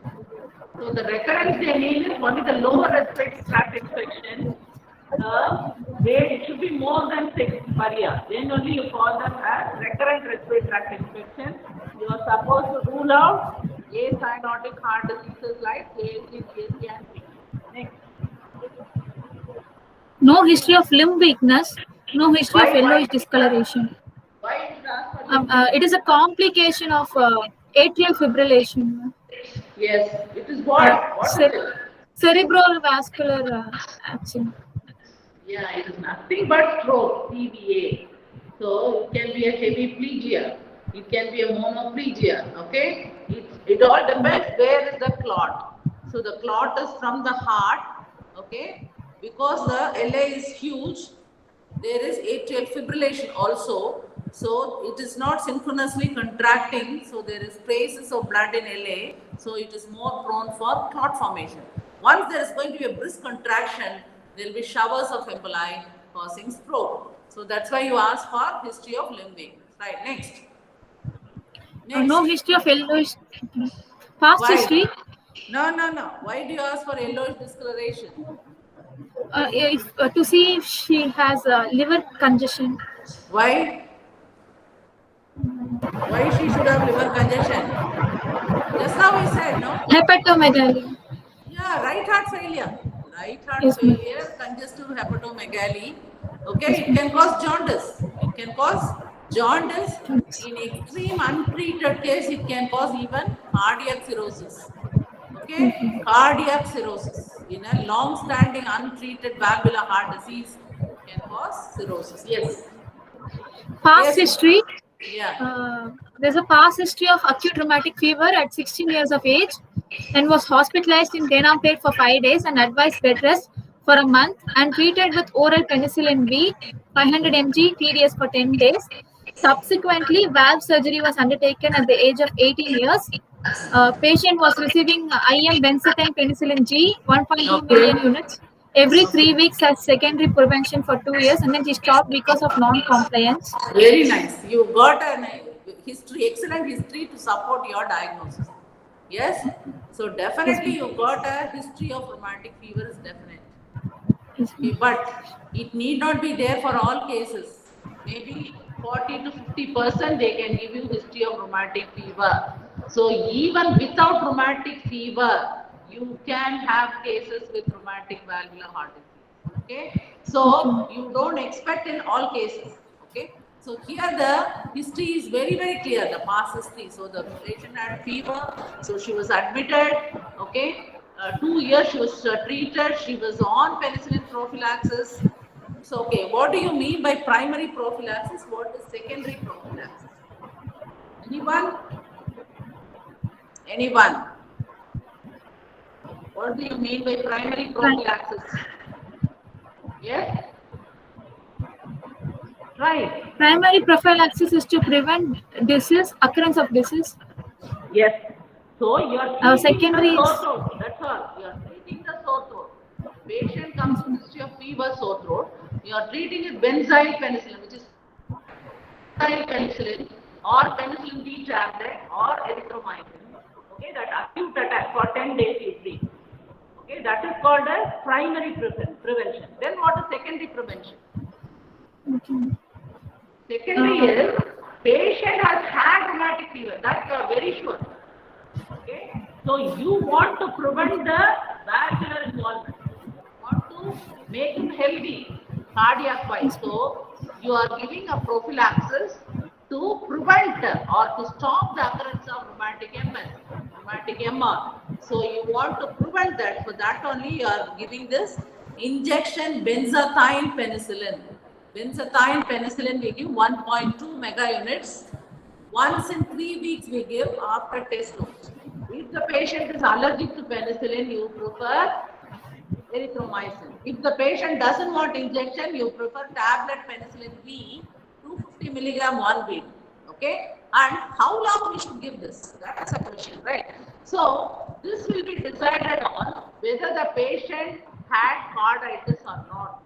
So the recurrence they mean is only the lower respiratory tract infection. It should be more than 6 per year. Then only you call them as recurrent respiratory tract infection. You are supposed to rule out acyanotic heart diseases like ALC, GST, and PK. Next. No history of limb weakness. No history of Why- yellowish discoloration. Why did you ask for It is a complication of atrial fibrillation. Yes, it is what? What is it? Cerebral vascular accident. Yeah, it is nothing but stroke, CVA. So it can be a hemiplegia, it can be a monoplegia, okay? It all depends where is the clot. So the clot is from the heart, okay? Because the LA is huge, there is atrial fibrillation also. So it is not synchronously contracting, so there is traces of blood in LA, so it is more prone for clot formation. Once there is going to be a brisk contraction, there will be showers of emboli causing stroke. So that's why you ask for history of limb weakness. Right, next. No history of yellowish. Past Why? history. No. Why do you ask for yellowish discoloration? To see if she has liver congestion. Why? Why she should have liver congestion? Just now we said, no? Hepatomegaly. Yeah, right heart failure. Right heart Yes, ma'am. failure, congestive hepatomegaly. Okay, it can cause jaundice. It can cause jaundice. In extreme untreated case, it can cause even cardiac cirrhosis. Okay, cardiac cirrhosis. In a long-standing untreated valvular heart disease, can cause cirrhosis. Yes. Past Yes. history. Yeah. There's a past history of acute rheumatic fever at 16 years of age and was hospitalized in Denhampet for 5 days and advised bed rest for a month and treated with oral penicillin V 500 mg TDS for 10 days. Subsequently, valve surgery was undertaken at the age of 18 years. Patient was receiving IM benzathine penicillin G 1.2 million units every 3 weeks as secondary prevention for 2 years, and then she stopped because of non-compliance. Very nice. You got a history, excellent history to support your diagnosis. Yes. So definitely you got a history of rheumatic fever is definite. Okay, but it need not be there for all cases. Maybe 40 to 50% they can give you history of rheumatic fever. So even without rheumatic fever, you can have cases with rheumatic valvular heart disease. Okay. So you don't expect in all cases. Okay. So here the history is very, very clear, the past history. So the patient had fever, so she was admitted, okay. 2 years she was treated, she was on penicillin prophylaxis. So, okay, what do you mean by primary prophylaxis? What is secondary prophylaxis? Anyone? Anyone? What do you mean by primary prophylaxis? Yes? Right. Primary prophylaxis is to prevent disease, occurrence of disease. Yes. So you are treating secondary the is- sore throat. That's all. You are treating the sore throat. Patient comes with history of fever, sore throat. You are treating it benzyl penicillin, which is benzyl penicillin or penicillin B tablet or erythromycin. Okay, that acute attack for 10 days you treat. Okay, that is called as primary prevention. Then what is secondary prevention? Secondary is patient has had rheumatic fever. That you are very sure. Okay, so you want to prevent the valvular involvement. You want to make him healthy, cardiac wise. So you are giving a prophylaxis to prevent or to stop the occurrence of rheumatic MS, rheumatic MR. So you want to prevent that. For that only you are giving this injection benzathine penicillin. Benzathine penicillin we give 1.2 mega units. Once in 3 weeks we give after test dose. If the patient is allergic to penicillin, you prefer erythromycin. If the patient doesn't want injection, you prefer tablet penicillin V 250 milligram 1 week. Okay? And how long we should give this? That's a question, right? So this will be decided on whether the patient had carditis or not.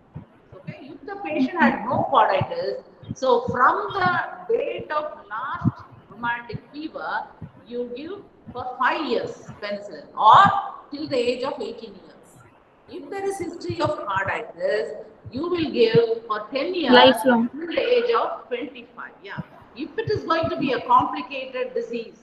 Okay? If the patient had no carditis, so from the date of last rheumatic fever, you give for 5 years penicillin or till the age of 18 years. If there is history of carditis, you will give for 10 years Lifelong. till the age of 25. Yeah. If it is going to be a complicated disease,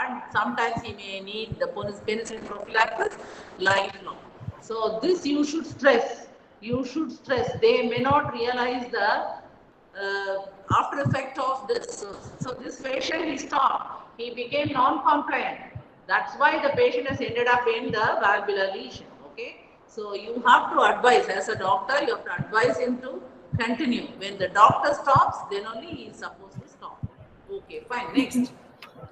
and sometimes he may need the penicillin prophylaxis lifelong. So this you should stress. You should stress. They may not realize the after effect of this. So this patient he stopped. He became non-compliant. That's why the patient has ended up in the valvular lesion. Okay. So you have to advise as a doctor. You have to advise him to continue. When the doctor stops, then only he is supposed to stop. Okay. Fine. Next.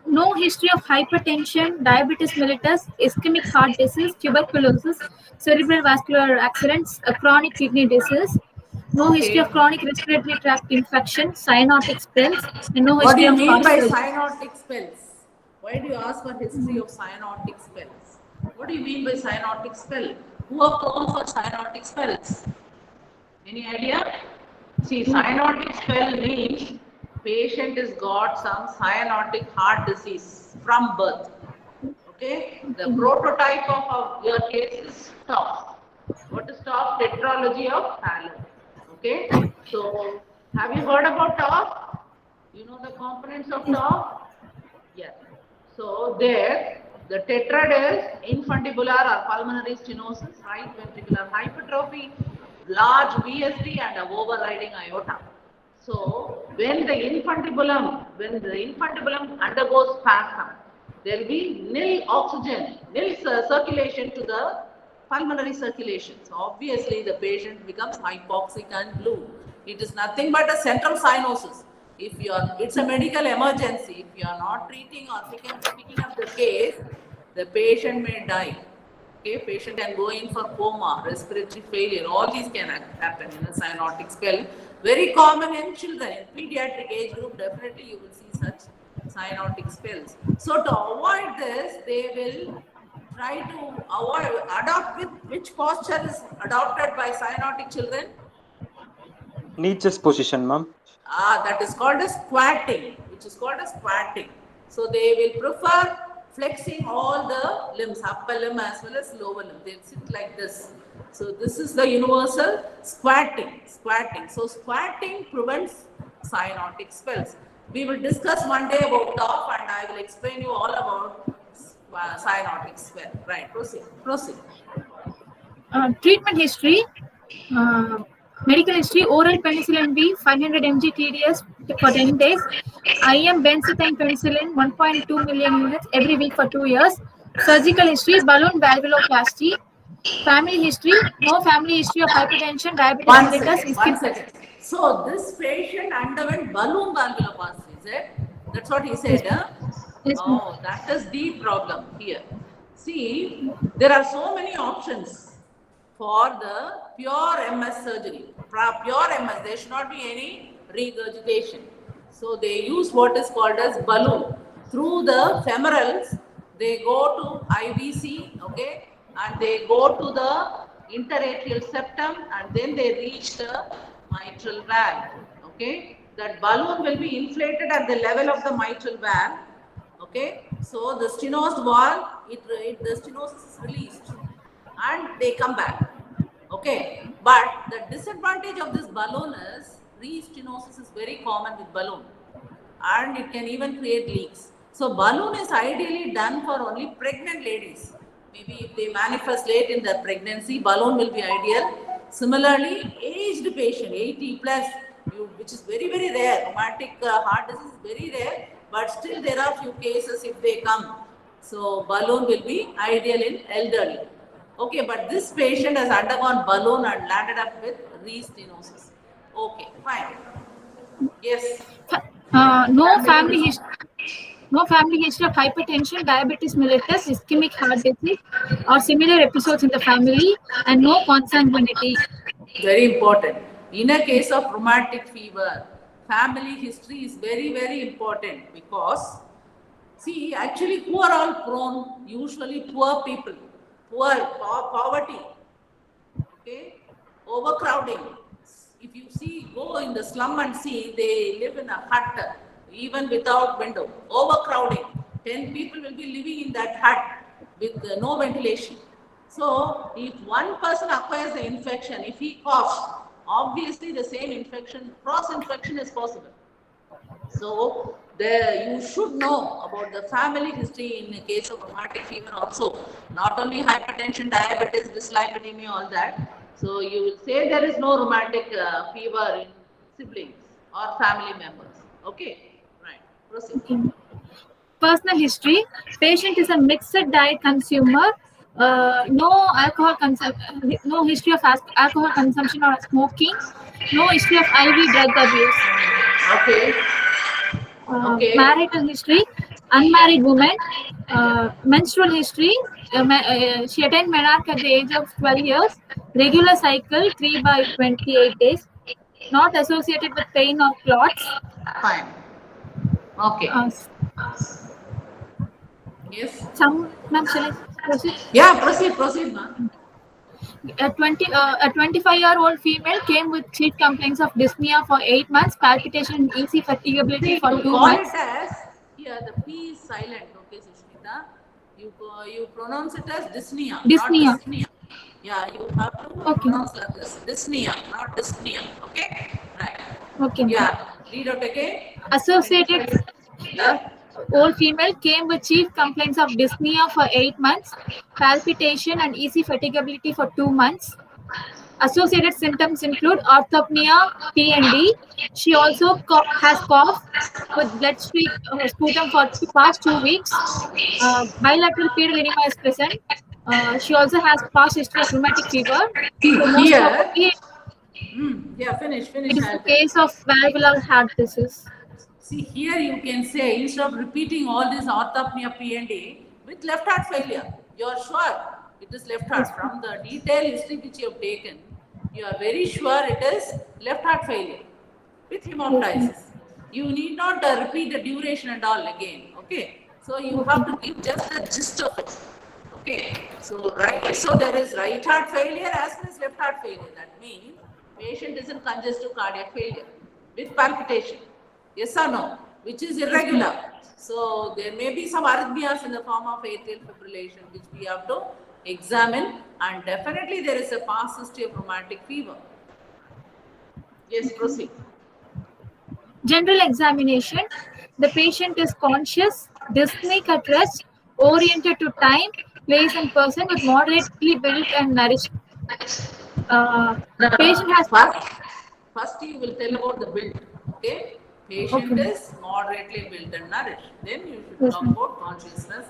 No history of hypertension, diabetes mellitus, ischemic heart disease, tuberculosis, cerebral vascular accidents, a chronic kidney disease. No history of chronic respiratory tract infection, cyanotic spells, and no What do history you of mean heart by surgery. cyanotic spells? Why do you ask for history of cyanotic spells? What do you mean by cyanotic spell? Who are prone for cyanotic spells? Any idea? See, cyanotic spell means patient has got some cyanotic heart disease from birth. Okay? The prototype of your case is TOF. What is TOF? Tetralogy of Fallot. Okay? So, have you heard about TOF? You know the components of TOF? Yes. So, there, the tetrad is infundibular or pulmonary stenosis, right ventricular hypertrophy, large VSD and a overriding aorta. So, when the infundibulum undergoes spasm, there will be nil oxygen, nil circulation to the pulmonary circulation. So, obviously, the patient becomes hypoxic and blue. It is nothing but a central cyanosis. If you are, it's a medical emergency. If you are not treating or picking up the case, the patient may die. Okay, patient can go in for coma, respiratory failure. All these can happen in a cyanotic spell. Very common in children. In pediatric age group, definitely you will see such cyanotic spells. So to avoid this, they will try to adopt with which posture is adopted by cyanotic children? Knee chest position, ma'am. That is called as squatting, which is called as squatting. So they will prefer flexing all the limbs, upper limb as well as lower limb. They'll sit like this. So this is the universal squatting. So squatting prevents cyanotic spells. We will discuss one day about TOF and I will explain you all about cyanotic spell. Right, proceed. Treatment history, medical history, oral penicillin B, 500 mg TDS for 10 days, IM benzathine penicillin, 1.2 million units every week for 2 years. Surgical history, balloon valvuloplasty. Family history, no family history of hypertension, diabetes mellitus, One second. So this patient underwent balloon valvuloplasty, is it? That's what he said, huh? Yes, Oh, that is the problem here. See, there are so many options for the pure MS surgery. Pure MS, there should not be any regurgitation. So they use what is called as balloon. Through the femorals, they go to IVC, okay, and they go to the interatrial septum and then they reach the mitral valve, okay. That balloon will be inflated at the level of the mitral valve, okay. So the stenosed valve, the stenosis is released and they come back, okay. But the disadvantage of this balloon is re-stenosis is very common with balloon and it can even create leaks. So balloon is ideally done for only pregnant ladies. Maybe if they manifest late in their pregnancy, balloon will be ideal. Similarly, aged patient, 80 plus, which is very, very rare. Rheumatic heart disease is very rare, but still there are few cases if they come. So balloon will be ideal in elderly. Okay, but this patient has undergone balloon and landed up with re-stenosis. Okay, fine. Yes. no family history of hypertension, diabetes mellitus, ischemic heart disease, or similar episodes in the family, and no consanguinity. Very important. In a case of rheumatic fever, family history is very, very important because, see, actually who are all prone? Usually poor people, poverty, okay, overcrowding. If you see, go in the slum and see, they live in a hut. even without window. Overcrowding. 10 people will be living in that hut with no ventilation. So, if one person acquires the infection, if he coughs, obviously the same infection, cross-infection is possible. So, you should know about the family history in the case of rheumatic fever also. Not only hypertension, diabetes, dyslipidemia, all that. So, you will say there is no rheumatic fever in siblings or family members. Okay, right. Proceed. Okay. Personal history. Patient is a mixed diet consumer. No alcohol no history of alcohol consumption or smoking. No history of IV drug abuse. Okay. Okay. Marital history. Unmarried woman. Menstrual history. She attained menarche at the age of 12 years. Regular cycle 3 by 28 days. Not associated with pain or clots. Fine. Okay. Yes. Ma'am, shall I proceed? Yeah, proceed, ma'am. A 25-year-old female came with chief complaints of dyspnea for 8 months, palpitation and easy fatigability for 2 call months. it as, here the P is silent, okay, Sushmita. You pronounce it as dyspnea. Dyspnea. Not dyspnea. Yeah, you have to Okay. pronounce like this. Dyspnea, not dyspnea. Okay? Right. Okay. Yeah. Read out again. Associated old female came with chief complaints of dyspnea for 8 months, palpitation and easy fatigability for 2 months. Associated symptoms include orthopnea, P&D. She also has cough with blood sputum for the past 2 weeks. Bilateral pedal edema is present. She also has past history of rheumatic fever. So most Here. probably Yeah, finish. it is a case of valvular heart disease. See, here you can say, instead of repeating all this orthopnea P&D, with left heart failure, you are sure it is left heart. From the detailed history which you have taken, you are very sure it is left heart failure with hemoptysis. You need not repeat the duration and all again, okay? So you have to give just the gist of it, okay? So there is right heart failure as well as left heart failure. That means patient is in congestive cardiac failure with palpitation. Yes or no? Which is irregular. So there may be some arrhythmias in the form of atrial fibrillation, which we have to examine, and definitely there is a past history of rheumatic fever. Yes, proceed. General examination. The patient is conscious, dyspneic at rest, oriented to time, place and person with moderately built and nourished. Patient has First you will tell about the build, okay? Patient is moderately built and nourished. Then you should talk about consciousness.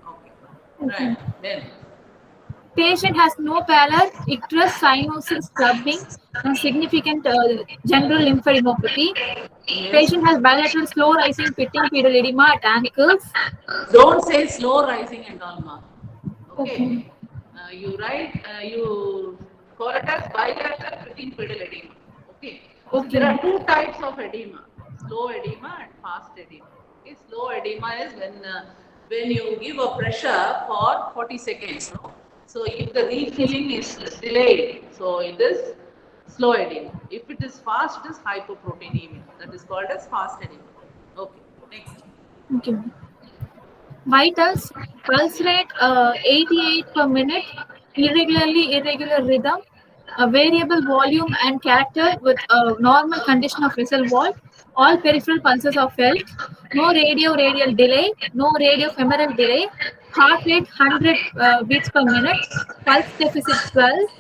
Okay. Right. Then. Patient has no pallor, icterus, cyanosis, clubbing, and significant general lymphadenopathy. Patient has bilateral slow rising pitting pedal edema at ankles. Don't say slow rising and all, ma. Okay. You write, you call it as bilateral pitting pedal edema. Okay. So there are 2 types of edema: slow edema and fast edema. Okay. Slow edema is when you give a pressure for 40 seconds. No? So if the refilling is delayed, so it is slow edema. If it is fast, it is hypoproteinemia. That is called as fast edema. Okay, next. Okay. Vitals, pulse rate 88 per minute, irregular rhythm, a variable volume and character with a normal condition of vessel wall. All peripheral pulses are felt. No radial delay, no radiofemoral delay. Heart rate 100 beats per minute. Pulse deficit 12.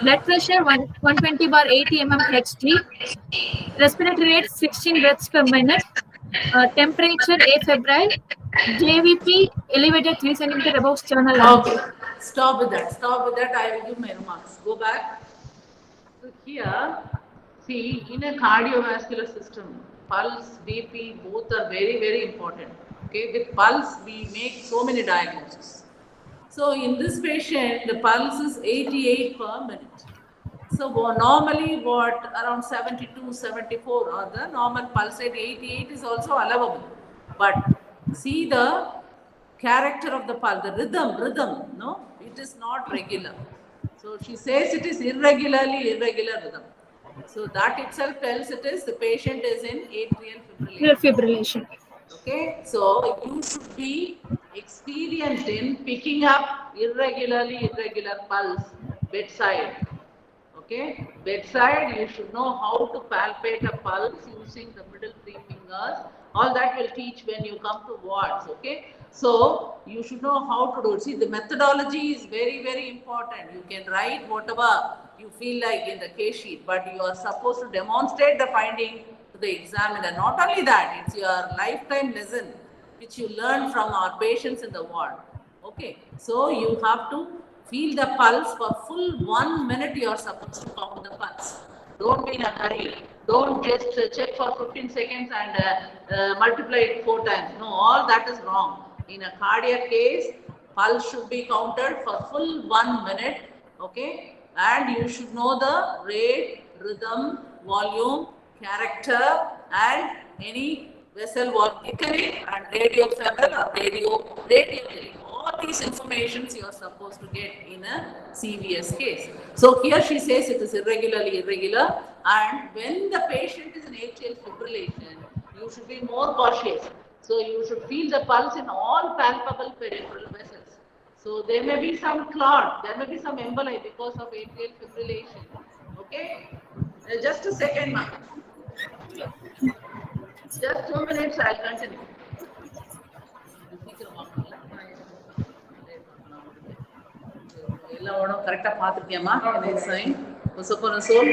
Blood pressure 120/80 mmHg. Respiratory rate 16 breaths per minute. Temperature afebrile. JVP elevated 3 cm above sternal line. Okay, stop with that. I will give my remarks. Go back. So here, see, in a cardiovascular system, pulse, BP, both are very, very important. Okay, with pulse, we make so many diagnoses. So in this patient, the pulse is 88 per minute. So normally around 72, 74 or the normal pulse rate 88 is also allowable. But see the character of the pulse, the rhythm, no, it is not regular. So she says it is irregular rhythm. So that itself tells it is the patient is in atrial fibrillation. Fibrillation. Okay, so you should be experienced in picking up irregular pulse bedside. Okay, bedside you should know how to palpate a pulse using the middle three fingers. All that will teach when you come to wards. Okay, so you should know how to do it. See, the methodology is very important. You can write whatever you feel like in the case sheet, but you are supposed to demonstrate the finding to the examiner. Not only that, it's your lifetime lesson which you learn from our patients in the ward. Okay, so you have to feel the pulse for full 1 minute. You are supposed to count the pulse. Don't be in a hurry. Don't just check for 15 seconds and multiply it 4 times. No, all that is wrong. In a cardiac case, pulse should be counted for full 1 minute. Okay, and you should know the rate, rhythm, volume, character, and any vessel wall thickening and radio femoral or radio. All these informations you are supposed to get in a CVS case. So here she says it is irregular, and when the patient is in atrial fibrillation, you should be more cautious. So you should feel the pulse in all palpable peripheral vessels. So there may be some clot, there may be some emboli because of atrial fibrillation. Okay, just a second, ma'am. Just 2 minutes, I'll continue. எல்லாம் உடம்பு கரெக்டா பாத்துக்கியம்மா sign சொல்.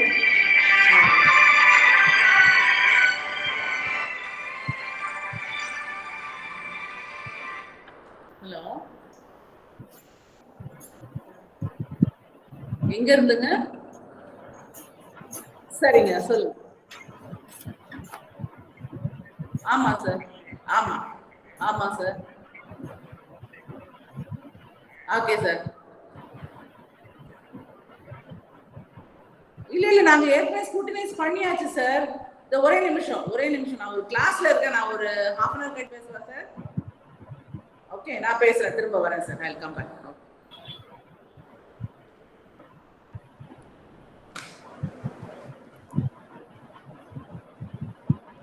Hello, எங்க இருந்துங்க? சரிங்க, சொல்லுங்க. ஆமா sir, ஆமா சார். Okay sir. இல்ல நாங்க ஏற்கனவே ஸ்கூட்டினைஸ் பண்ணியாச்சு சார். ஒரே நிமிஷம் நான் ஒரு கிளாஸ்ல இருக்கேன். நான் ஒரு half an hour கழிச்சு பேசுறேன் சார். ஓகே, நான் பேசுறேன், திரும்ப வரேன் சார். I'll come back.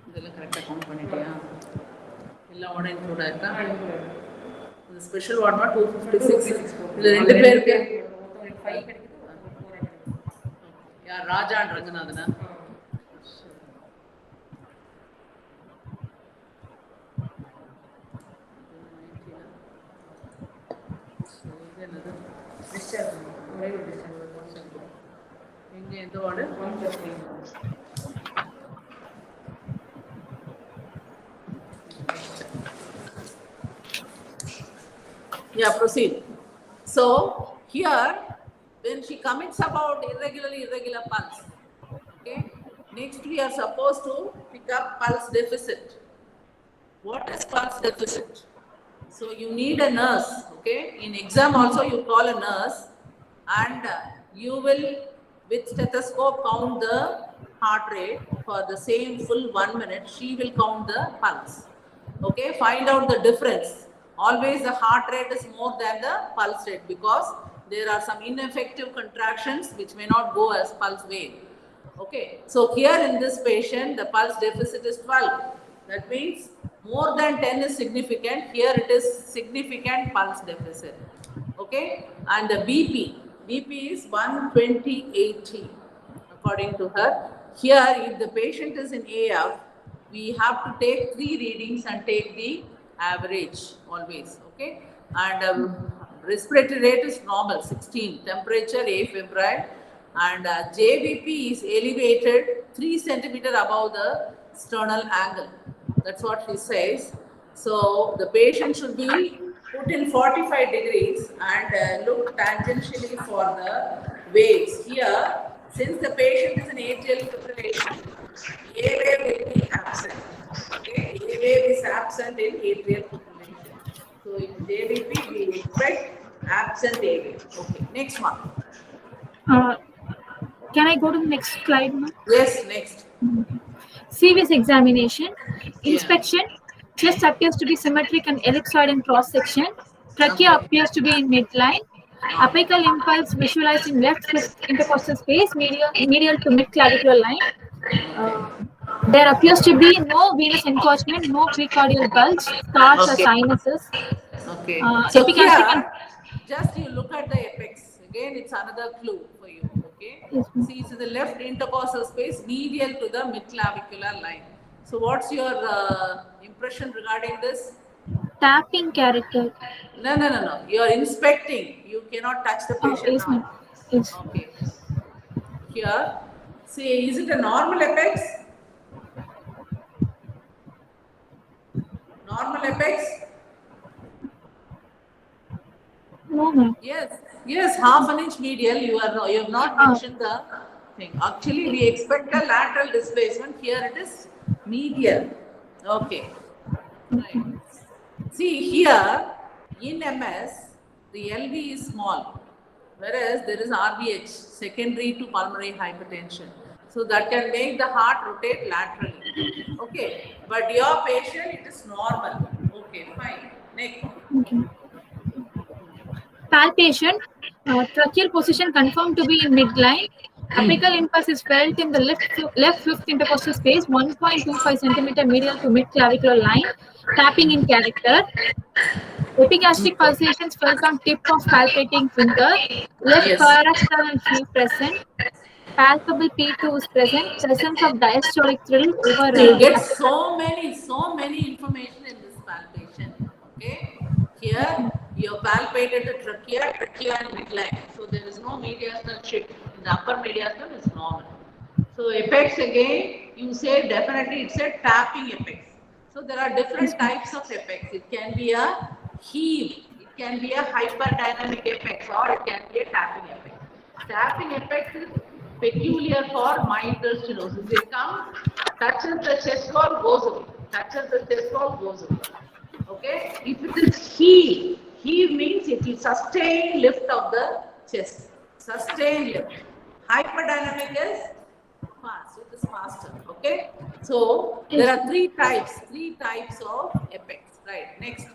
இதெல்லாம் கரெக்டா கவுண்ட் பண்ணிட்டியா? எல்லாம் உடனே இன்க்ளூட் ஆயிருக்கா? இது ஸ்பெஷல் வார்ட்னா 256. இதுல 2 பேருக்கு 5 கிடைக்குது. யார்? ராஜா and ரங்கநாதனா? எங்க எந்த ward? Yeah, proceed. So here, when she commits about irregular pulse, okay, next we are supposed to pick up pulse deficit. What is pulse deficit? So you need a nurse. Okay, in exam also you call a nurse, and you will with stethoscope count the heart rate for the same full 1 minute. She will count the pulse. Okay, find out the difference. Always the heart rate is more than the pulse rate because there are some ineffective contractions which may not go as pulse wave. Okay, so here in this patient the pulse deficit is 12. That means more than 10 is significant. Here it is significant pulse deficit. Okay, and the BP is 120/80 according to her. Here if the patient is in AF, we have to take 3 readings and take the average always. Okay, and respiratory rate is normal 16, temperature afebrile, and JVP is elevated 3 centimeter above the sternal angle. That's what she says. So the patient should be put in 45 degrees and look tangentially for the waves. Here, since the patient is in atrial fibrillation, A wave will be absent. Okay, A wave is absent in atrial fibrillation. So in JVP, we expect absent A wave. Okay, next one. Can I go to the next slide, ma'am? Yes, next. CVS examination. Inspection. Chest appears to be symmetric and ellipsoid in cross section. Trachea appears to be in midline. Apical impulse visualized in left fifth intercostal space, medial to mid-clavicular line. There appears to be no venous encroachment, no precordial bulge, scars or Okay. sinuses. Okay. So Epigastric here, and just you look at the apex. Again, it's another clue for you. Okay. Yes, ma'am. See, it's in the left intercostal space, medial to the mid-clavicular line. So, what's your impression regarding this? tapping character. No. You are inspecting. You cannot touch the Oh, patient yes, now. ma'am. Yes. Okay. Here, see, is it a normal apex? Normal apex? No, ma'am. Yes, half an inch medial. You have not mentioned the thing. Actually, we expect a lateral displacement. Here it is medial. Okay. Right. See here in MS, the LV is small, whereas there is RVH, secondary to pulmonary hypertension. So that can make the heart rotate laterally. Okay, but your patient, it is normal. Okay, fine. Next. Okay. Palpation, tracheal position confirmed to be in midline. Apical impulse is felt in the left fifth intercostal space, 1.25 centimeter medial to mid-clavicular line, tapping in character. Epigastric pulsations felt on tip of palpating finger. Left Yes. parasternal sheath present. Palpable P2 is present. Presence of diastolic thrill over. So you get so many information in this palpation. Okay, here you have palpated the trachea and midline. So there is no mediastinal shift. The upper mediastinum is normal. So apex again, you say definitely it's a tapping apex. So there are different types of apex. It can be a heave, it can be a hyperdynamic apex, or it can be a tapping apex. Tapping apex is peculiar for mitral stenosis. They come, touches the chest wall, goes away. Touches the chest wall, goes away. Okay? If it is heave means it will sustain lift of the chest. Sustain lift. Hyperdynamic is fast. It is faster. Okay? So there are three types of apex. Right. Next.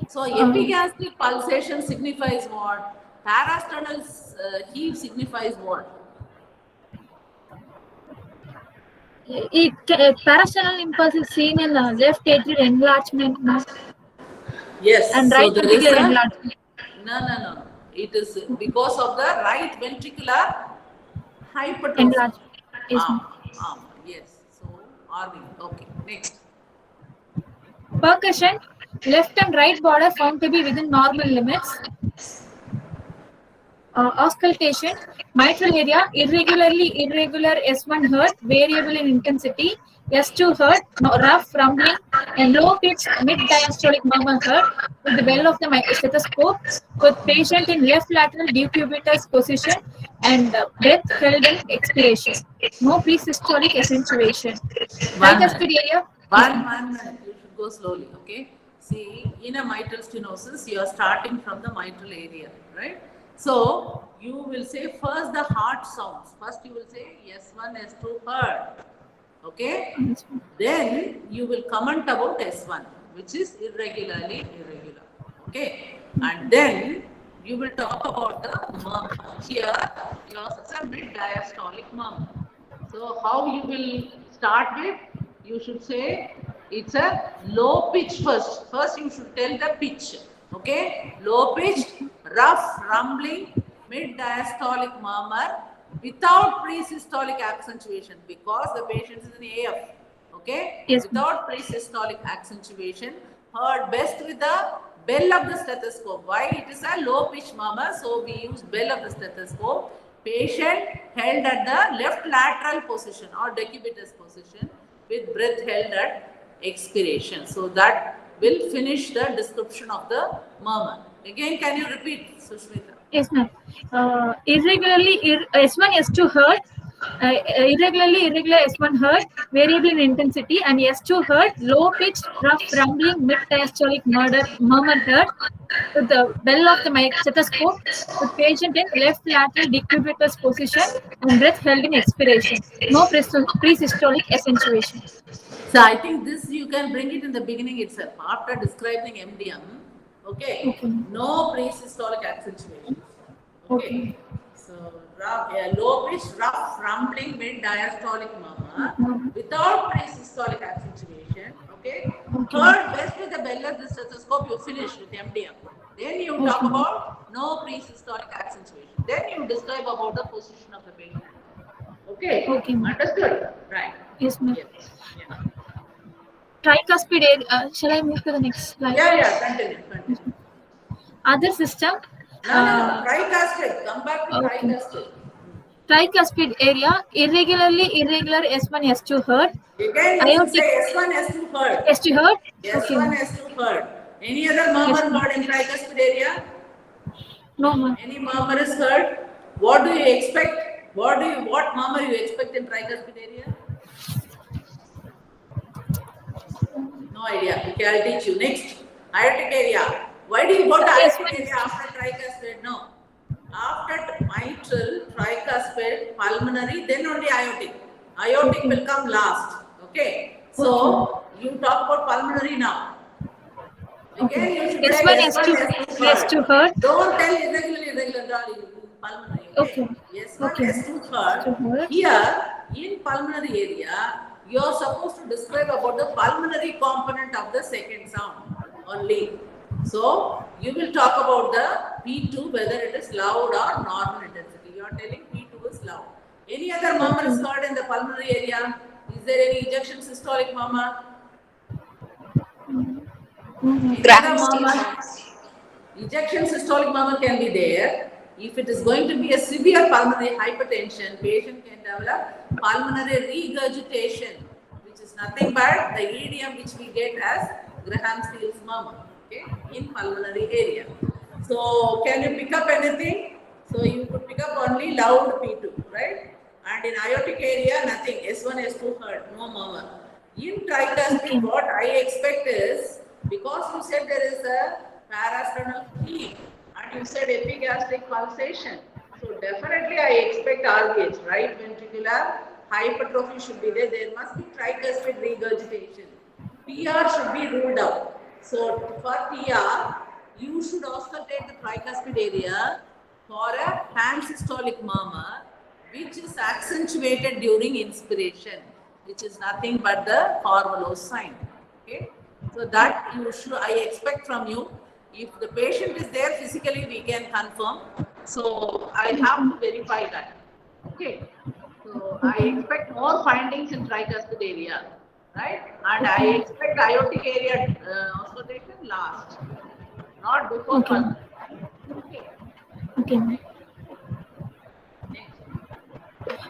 So epigastric pulsation signifies what? Parasternal heave signifies what? Parasternal impulse is seen in left atrial enlargement Yes. and right so there is ventricular a, enlargement. No. It is because of the right ventricular hypertrophy. Enlargement. Yes, ma'am. Yes. So RV. Okay. Next. Percussion, left and right border found to be within normal limits. Auscultation, mitral area, irregular S1 Hz, variable in intensity, S2 Hz, rough rumbling, and low pitch mid-diastolic murmur heard with the bell of the stethoscope, with patient in left lateral decubitus position and breath held in expiration. No pre-systolic accentuation. Tricuspid area. One minute. You should go slowly. Okay. See, in a mitral stenosis, you are starting from the mitral area, right? So you will say first the heart sounds. First you will say S1, S2 heard. Okay. Then you will comment about S1, which is irregular. Okay. And then you will talk about the murmur. Here, yours is a mid-diastolic murmur. So how you will start with? You should say it's a low pitch first. First you should tell the pitch. Okay, low pitched, rough, rumbling, mid-diastolic murmur without pre-systolic accentuation because the patient is in AF. Okay, yes, without pre-systolic accentuation, heard best with the bell of the stethoscope. Why? It is a low pitch murmur, so we use bell of the stethoscope. Patient held at the left lateral position or decubitus position with breath held at expiration. So that will finish the description of the murmur. Again, can you repeat, Sushmita? Yes, ma'am. Irregularly, S1, S2 heard. Irregular S1 heard, variable in intensity, and S2 heard, low pitched, rough, rumbling, mid-diastolic murmur heard, with the bell of the stethoscope, with patient in left lateral decubitus position and breath held in expiration. No pre-systolic accentuation. So I think this you can bring it in the beginning itself. After describing MDM, Okay. Okay. No pre-systolic accentuation. Okay. So low pitch, rough, rumbling mid-diastolic murmur Mhm. without pre-systolic accentuation. Okay. Okay. Heard best with the Bell's stethoscope. You finish with MDM. Then you talk Okay. about no pre-systolic accentuation. Then you describe about the position of the patient. Okay. Okay, ma'am. Understood? Right. Yes, ma'am. Yes. Yeah. Tricuspid area. Shall I move to the next slide? Yeah. Continue. Other system. No. Tricuspid. Come back to Okay. tricuspid. Tricuspid area, irregular S1, S2 heard. Again, you should Aortic say S1, S2 heard. S2 heard. Okay, S1, ma'am. S2 heard. Any other murmur heard in tricuspid area? No, ma'am. Any murmur is heard? What do you expect? What murmur you expect in tricuspid area? No idea. Okay, I'll teach you. Next, aortic area. Why do you go to aortic area after tricuspid? No. After mitral, tricuspid, pulmonary, then only aortic. Aortic will come last. Okay. So you talk about pulmonary now. Again, you should S1, say S2 S2 heard. Don't tell irregular darling. Pulmonary. Okay. S1, Okay. S2 heard. S2 heard. Here, in pulmonary area, you are supposed to describe about the pulmonary component of the second sound only. So, you will talk about the P2, whether it is loud or normal intensity. You are telling P2 is loud. Any other murmur is heard in the pulmonary area? Is there any ejection systolic murmur? Graham Ejection systolic murmur can be there. If it is going to be a severe pulmonary hypertension, patient can develop pulmonary regurgitation, which is nothing but the idiom which we get as Graham-Steele's murmur, okay, in pulmonary area. So, can you pick up anything? So, you could pick up only loud P2, right? And in aortic area, nothing. S1, S2 heard, no murmur. In tricuspid, what I expect is, because you said there is a parasternal fleet and you said epigastric pulsation, so definitely I expect RVH, right ventricular hypertrophy should be there. There must be tricuspid regurgitation. PR should be ruled out. So for PR, you should auscultate the tricuspid area for a pansystolic murmur, which is accentuated during inspiration, which is nothing but the Corvallis sign. Okay, so that you should, I expect from you. If the patient is there physically, we can confirm. So I have to verify that. Okay, so I expect more findings in tricuspid area, right? And I expect aortic area auscultation last, not before. Okay. Okay.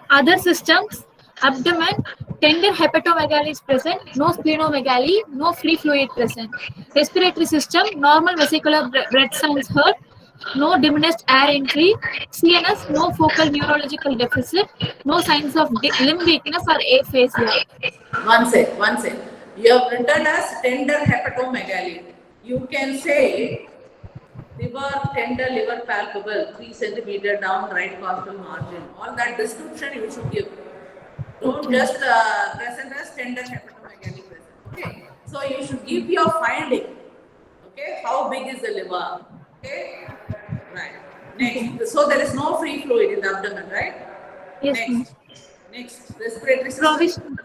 Other systems, abdomen, tender hepatomegaly is present, no splenomegaly, no free fluid present. Respiratory system, normal vesicular breath sounds heard, no diminished air entry. CNS, no focal neurological deficit, no signs of limb weakness or aphasia. One sec. You have written as tender hepatomegaly. You can say tender liver palpable, 3 centimeter down right costal margin. All that description you should give. Don't just present as tender hepatomegaly present. Okay. So you should give your finding. Okay. How big is the liver? Okay. Right. Next. So there is no free fluid in the abdomen, right? Yes. Next. Respiratory system. Provision.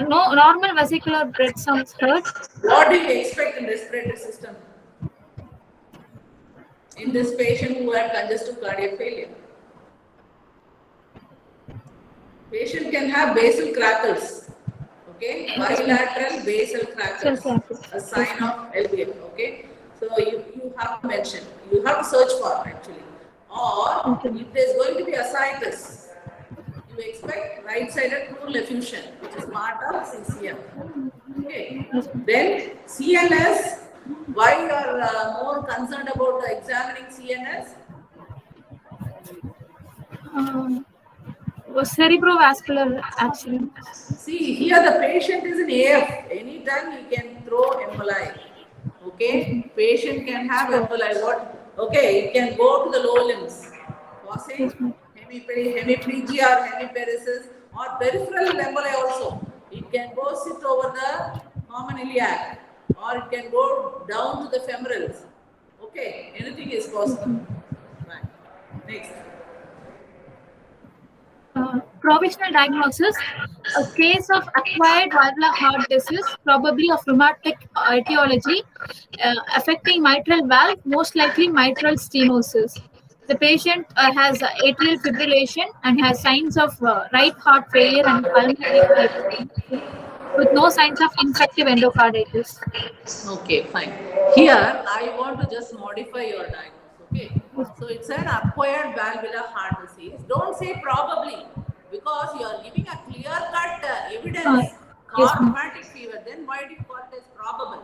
No normal vesicular breath sounds heard. What do you expect in respiratory system? In this patient who had congestive cardiac failure. Patient can have basal crackles, okay? Bilateral basal crackles, a sign of LVF, okay? So you have to mention, you have to search for actually. Or if there's going to be ascites, you expect right-sided pleural effusion, which is part of CCM, okay? Then CNS. Why you are more concerned about examining CNS? Cerebrovascular accident. See, here the patient is in AF. Anytime he can throw emboli. Okay? Patient can have emboli. What? Okay, it can go to the lower limbs. Causing hemiplegia or hemiparesis or peripheral emboli also. It can go sit over the common iliac or it can go down to the femorals. Okay, anything is possible. Right. Next. Provisional diagnosis: a case of acquired valvular heart disease, probably of rheumatic etiology, affecting mitral valve, most likely mitral stenosis. The patient has atrial fibrillation and has signs of right heart failure and pulmonary hypertension, with no signs of infective endocarditis. Okay, fine. Here, I want to just modify your diagnosis, okay? So, it's an acquired valvular heart disease. Don't say probably, because you are giving a clear-cut evidence, yes, ma'am. rheumatic fever. Then why do you call it as probable?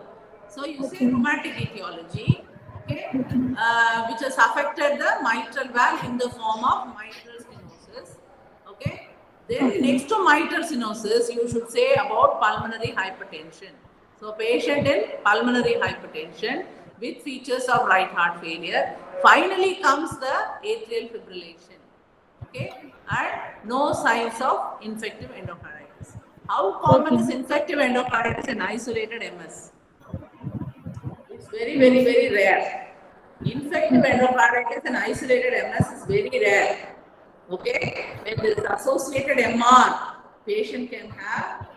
So, you say rheumatic etiology, okay, which has affected the mitral valve in the form of mitral stenosis, okay? Then next to mitral stenosis, you should say about pulmonary hypertension. So, patient in pulmonary hypertension with features of right heart failure. Finally comes the atrial fibrillation, okay, and no signs of infective endocarditis. How common is infective endocarditis in isolated MS? It's very, very, very rare. Infective endocarditis in isolated MS is very rare. Okay, when there is associated MR, patient can have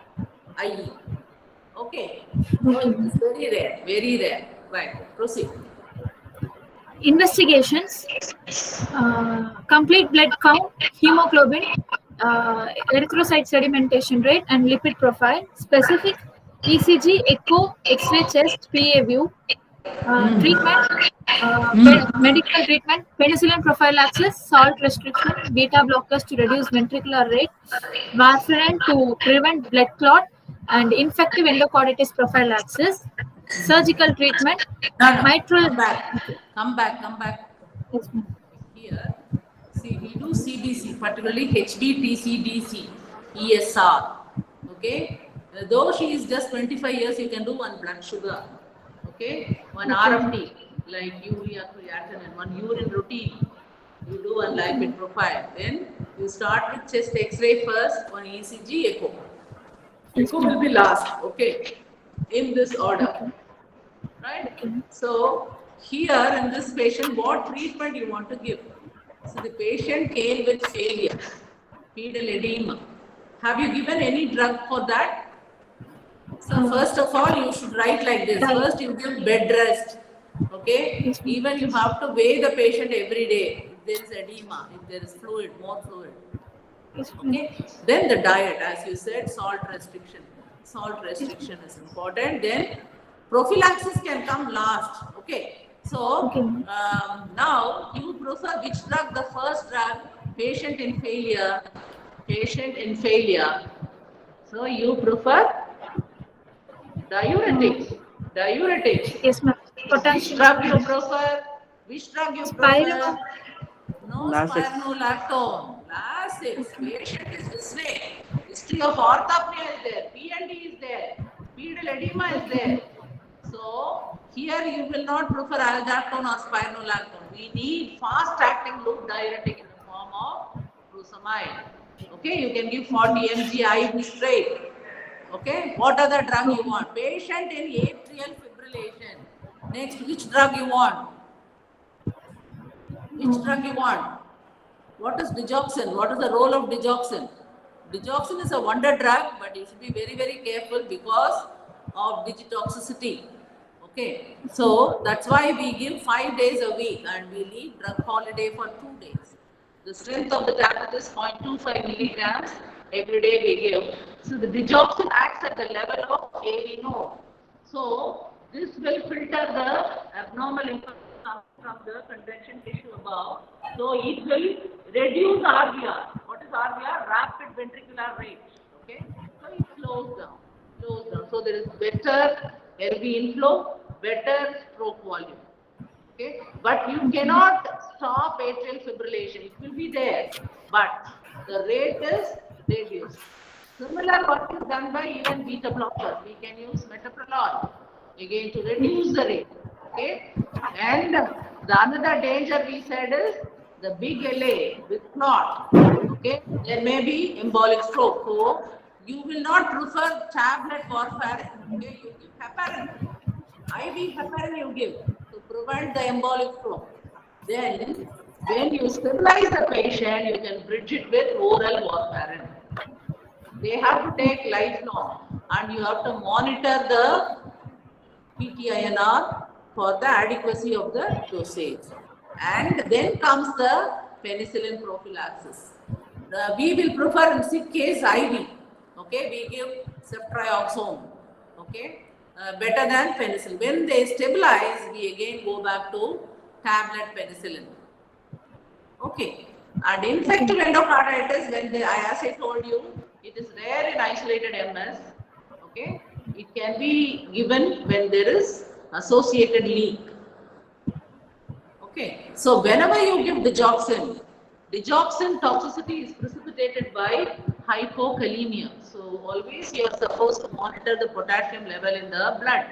IE. Okay, so it is very rare, very rare. Right, proceed. Investigations: complete blood count, hemoglobin, erythrocyte sedimentation rate, and lipid profile. Specific ECG, echo, X-ray chest, PA view. Treatment: medical treatment, penicillin prophylaxis, salt restriction, beta blockers to reduce ventricular rate, warfarin to prevent blood clot, and infective endocarditis prophylaxis. Surgical treatment: No, mitral. come back. Yes, ma'am. Here, see, we do CBC, particularly HBTCDC, ESR. Okay, though she is just 25 years, you can do one blood sugar. Okay, one RFT like urea creatinine, one urine routine. You do one lipid profile. Then you start with chest X-ray first, one ECG, echo. Echo will be last. Okay, in this order. Right? So, here in this patient, what treatment you want to give? So, the patient came with failure, pedal edema. Have you given any drug for that? So, first of all, you should write like this. First, you give bed rest. Okay? Even you have to weigh the patient every day. If there is edema, if there is fluid, more fluid. Okay? Then the diet, as you said, salt restriction. Salt restriction is important. Then prophylaxis can come last. Okay. So now you prefer which drug? The first drug, patient in failure. Patient in failure. So you prefer diuretics. Diuretics. Yes, ma'am. Which Potassium. drug you prefer? Which drug you prefer? No Lasix. spironolactone. Lasix. Patient is this way. History of orthopnea is there. PLD is there. Pedal edema is there. So here you will not prefer aldactone or spironolactone. We need fast-acting loop diuretic in the form of furosemide. Okay, you can give 40 mg IV straight. Okay, what other drug you want? Patient in atrial fibrillation. Next, which drug you want? Which drug you want? What is digoxin? What is the role of digoxin? Digoxin is a wonder drug, but you should be very, very careful because of digitoxicity. Okay, so that's why we give 5 days a week and we leave drug holiday for 2 days. The strength of the tablet is 0.25 milligrams every day we give. So the digoxin acts at the level of AV node. So this will filter the abnormal input from the conduction tissue above. So it will reduce RVR. What is RVR? Rapid ventricular rate. Okay, so it slows down. So there is better LV inflow, better stroke volume. Okay, but you cannot stop atrial fibrillation. It will be there, but the rate is reduced. Similar work is done by even beta blockers. We can use metoprolol again to reduce the rate. Okay, and the another danger we said is the big LA with clot. Okay, there may be embolic stroke. So you will not prefer tablet warfarin. Okay, you give heparin. IV heparin you give to prevent the embolic flow. Then, when you stabilize the patient, you can bridge it with oral warfarin. They have to take lifelong, and you have to monitor the PT-INR for the adequacy of the dosage. And then comes the penicillin prophylaxis. We will prefer in sick case IV. Okay, we give ceftriaxone. Okay, better than penicillin. When they stabilize, we again go back to tablet penicillin. Okay, and infective endocarditis, when they, as I told you, it is rare in isolated MS. Okay, it can be given when there is associated leak. Okay, so whenever you give digoxin toxicity is precipitated by hypokalemia. So always you are supposed to monitor the potassium level in the blood.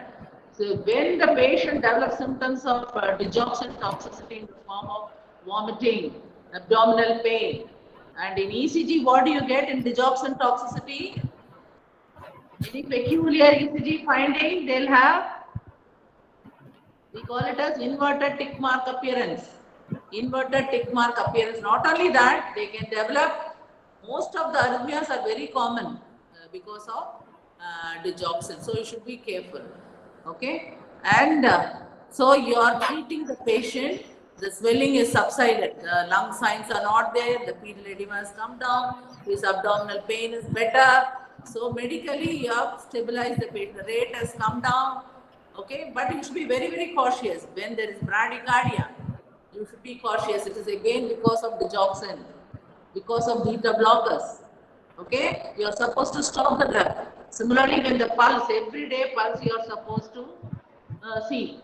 So when the patient develops symptoms of digoxin toxicity in the form of vomiting, abdominal pain, and in ECG, what do you get in digoxin toxicity? Any peculiar ECG finding? They'll have, we call it as inverted tick mark appearance. Inverted tick mark appearance. Not only that, they can develop, most of the arrhythmias are very common because of digoxin. So you should be careful. Okay. And so you are treating the patient, the swelling is subsided, the lung signs are not there, the pedal edema has come down, his abdominal pain is better. So medically you have stabilized the patient, the rate has come down. Okay, but you should be very, very cautious. When there is bradycardia, you should be cautious. It is again because of digoxin, because of beta blockers. Okay, you are supposed to stop the drug. Similarly, when the pulse, everyday pulse, you are supposed to see.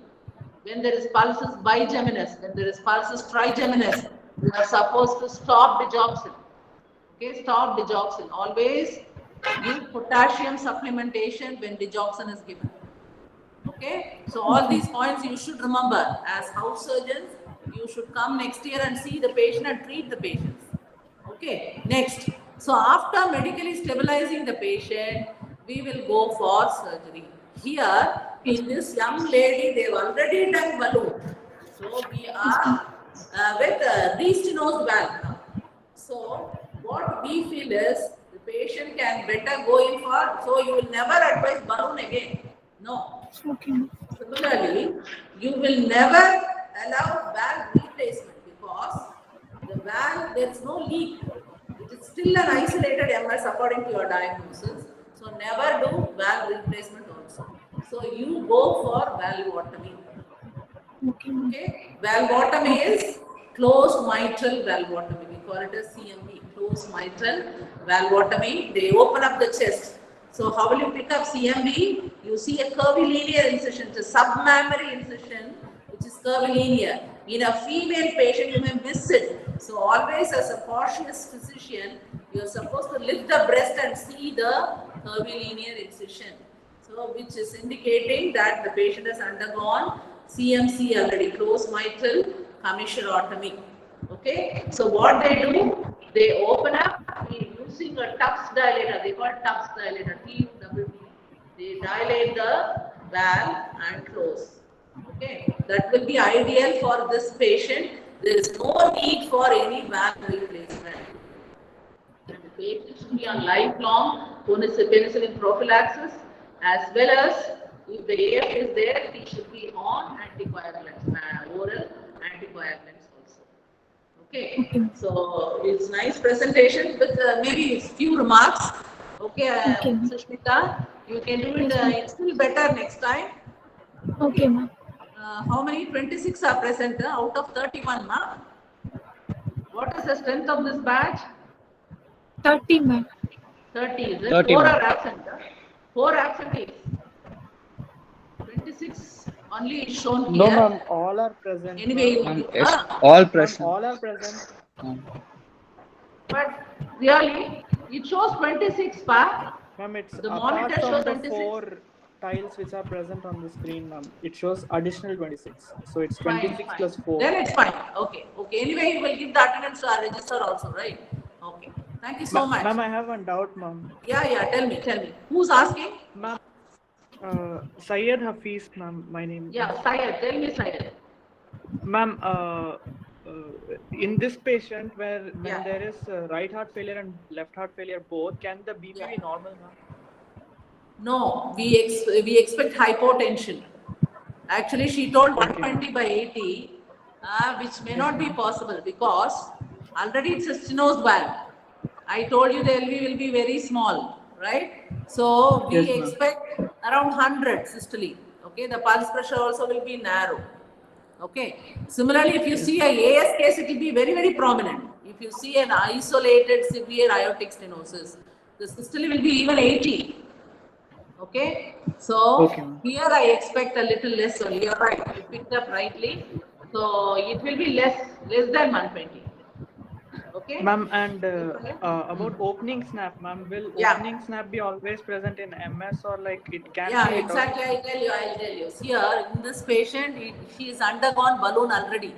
When there is pulses bigeminous, when there is pulses trigeminous, you are supposed to stop digoxin. Okay, stop digoxin. Always give potassium supplementation when digoxin is given. Okay, so all these points you should remember. As house surgeons, you should come next year and see the patient and treat the patients. Okay, next. So after medically stabilizing the patient, we will go for surgery. Here, in this young lady, they have already done balloon. So we are with re-stenosed valve now. So what we feel is the patient can better go in for, so you will never advise balloon again. No. Okay. Similarly, you will never allow valve replacement because the valve, there is no leak. It is still an isolated MS according to your diagnosis. So never do valve replacement also. So you go for valvotomy. Okay. Valvotomy is closed mitral valvotomy. We call it as CMV, closed mitral valvotomy. They open up the chest. So how will you pick up CMV? You see a curvilinear incision, it's a submammary incision, which is curvilinear. In a female patient, you may miss it. So always as a cautious physician, you are supposed to lift the breast and see the curvilinear incision. So which is indicating that the patient has undergone CMC already, closed mitral commissurotomy. Okay. So what they do, they open up using a TUPS dilator. They call it TUPS dilator, TUPP. They dilate the valve and close. Okay, that will be ideal for this patient. There is no need for any valve replacement. The patient should be on lifelong penicillin prophylaxis, as well as if the AF is there, he should be on anticoagulants, oral anticoagulants also. Okay, so it's nice presentation with maybe few remarks. Okay, Sushmita, you can do it. It's still better next time. Okay, ma'am. How many? 26 are present out of 31, ma? What is the strength of this batch? 30, ma'am. 30, is it? 30, 4 ma'am. are absent. 4 absentees. 26 only is shown here. No, ma'am, all are present. Anyway, Ma'am, you, yes, all Ma'am, present. all are present. but really, it shows 26, pa? Ma'am, it's The apart monitor from shows the 26. 4 tiles which are present on the screen, ma'am. It shows additional 26. So it's Fine, 26 fine. plus 4. Then it's fine. Okay. Okay. Anyway, you will give the attendance to our register also, right? Okay. Thank you so much. Ma'am, I have one doubt, ma'am. Yeah, yeah. Tell me. Who's asking? Ma'am, Syed Hafiz, ma'am, my name. Yeah, Syed, tell me Syed. Ma'am, in this patient where when Yeah. there is right heart failure and left heart failure both, can the BP be Yeah. normal, ma'am? No, we expect hypotension. Actually, she told 120 by 80, which may not be possible because already it's a stenosed valve. I told you the LV will be very small, right? So we Yes, ma'am. expect around 100 systole. Okay, the pulse pressure also will be narrow. Okay. Similarly, if you see a AS case, it will be very, very prominent. If you see an isolated severe aortic stenosis, the systole will be even 80. Okay, so Okay, ma'am. here I expect a little less only. You're right, you picked up rightly. So it will be less than 120. Okay. Ma'am, and about opening snap, ma'am, will Yeah. opening snap be always present in MS or like it can Yeah, be without? exactly. I'll tell you. Here in this patient, she is undergone balloon already.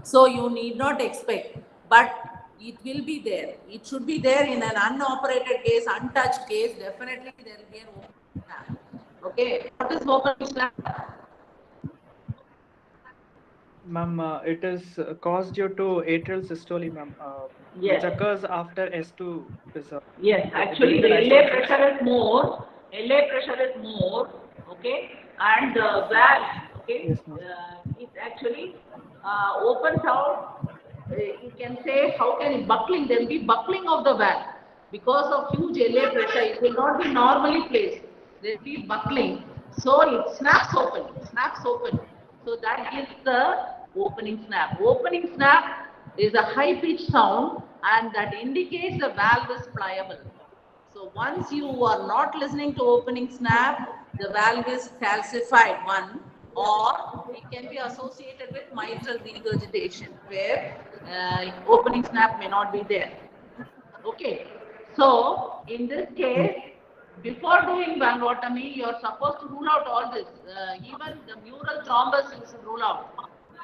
So you need not expect, but it will be there. It should be there in an unoperated case, untouched case. Definitely there will be an opening snap. Okay. What is opening snap? Ma'am, it is caused due to atrial systole, ma'am, Yes. which occurs after S2 is Yes, actually the during LA diastole. pressure is more. LA pressure is more. Okay, and the valve. Okay, Yes, ma'am. it actually opens out. You can say how can it buckling? There will be buckling of the valve because of huge LA pressure. It will not be normally placed. There will be buckling, so it snaps open. Snaps open. So that gives the opening snap. Opening snap is a high pitched sound and that indicates the valve is pliable. So once you are not listening to opening snap, the valve is calcified, one, or it can be associated with mitral regurgitation where opening snap may not be there. Okay. So in this case, before doing valvotomy, you are supposed to rule out all this. Even the mural thrombus you should rule out.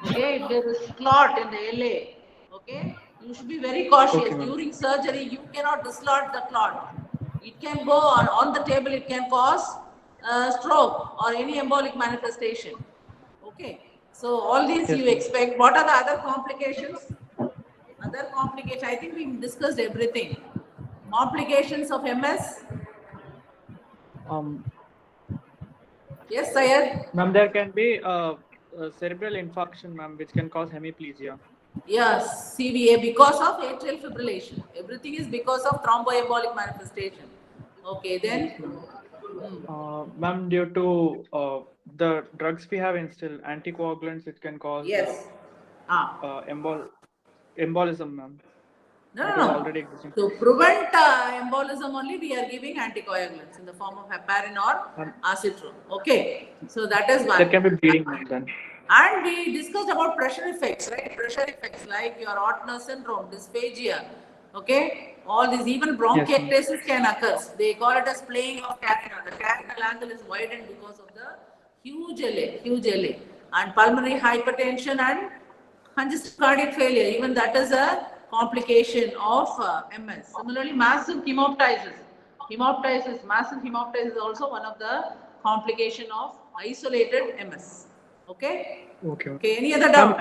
Okay, if there is clot in the LA, okay, you should be very cautious. Okay, ma'am. During surgery, you cannot dislodge the clot. It can go on the table, it can cause stroke or any embolic manifestation. Okay, so all these Yes, you ma'am. expect. What are the other complications? Other complications, I think we discussed everything. Complications of MS? Yes, Syed? Ma'am, there can be cerebral infarction, ma'am, which can cause hemiplegia. Yes, CVA because of atrial fibrillation. Everything is because of thromboembolic manifestation. Okay, then? Ma'am, due to the drugs we have instilled, anticoagulants, it can cause Yes. embolism, ma'am. No, It no, is no. already existing. To prevent embolism only, we are giving anticoagulants in the form of heparin or acetone. Okay, so that is one. There can be bleeding, ma'am, then. And we discussed about pressure effects, right? Pressure effects like your Ortner syndrome, dysphagia, okay? All these, even bronchiectasis can occur. They call it as playing of carina. The carinal angle is widened because of the huge LA. And pulmonary hypertension and congestive cardiac failure, even that is a complication of MS. Similarly, massive hemoptysis. Massive hemoptysis is also one of the complication of isolated MS. Okay. Okay. Any other doubt?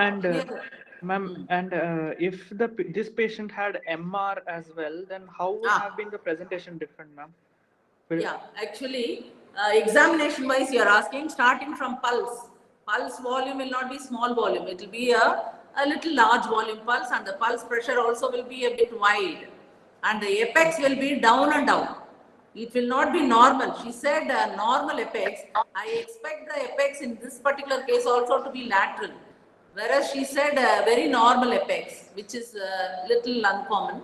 Ma'am, and if this patient had MR as well, then how would have been the presentation different, ma'am? Yeah, actually, examination wise, you are asking starting from pulse. Pulse volume will not be small volume. It will be a little large volume pulse, and the pulse pressure also will be a bit wide, and the apex will be down and down. It will not be normal. She said normal apex. I expect the apex in this particular case also to be lateral. Whereas she said very normal apex, which is little uncommon.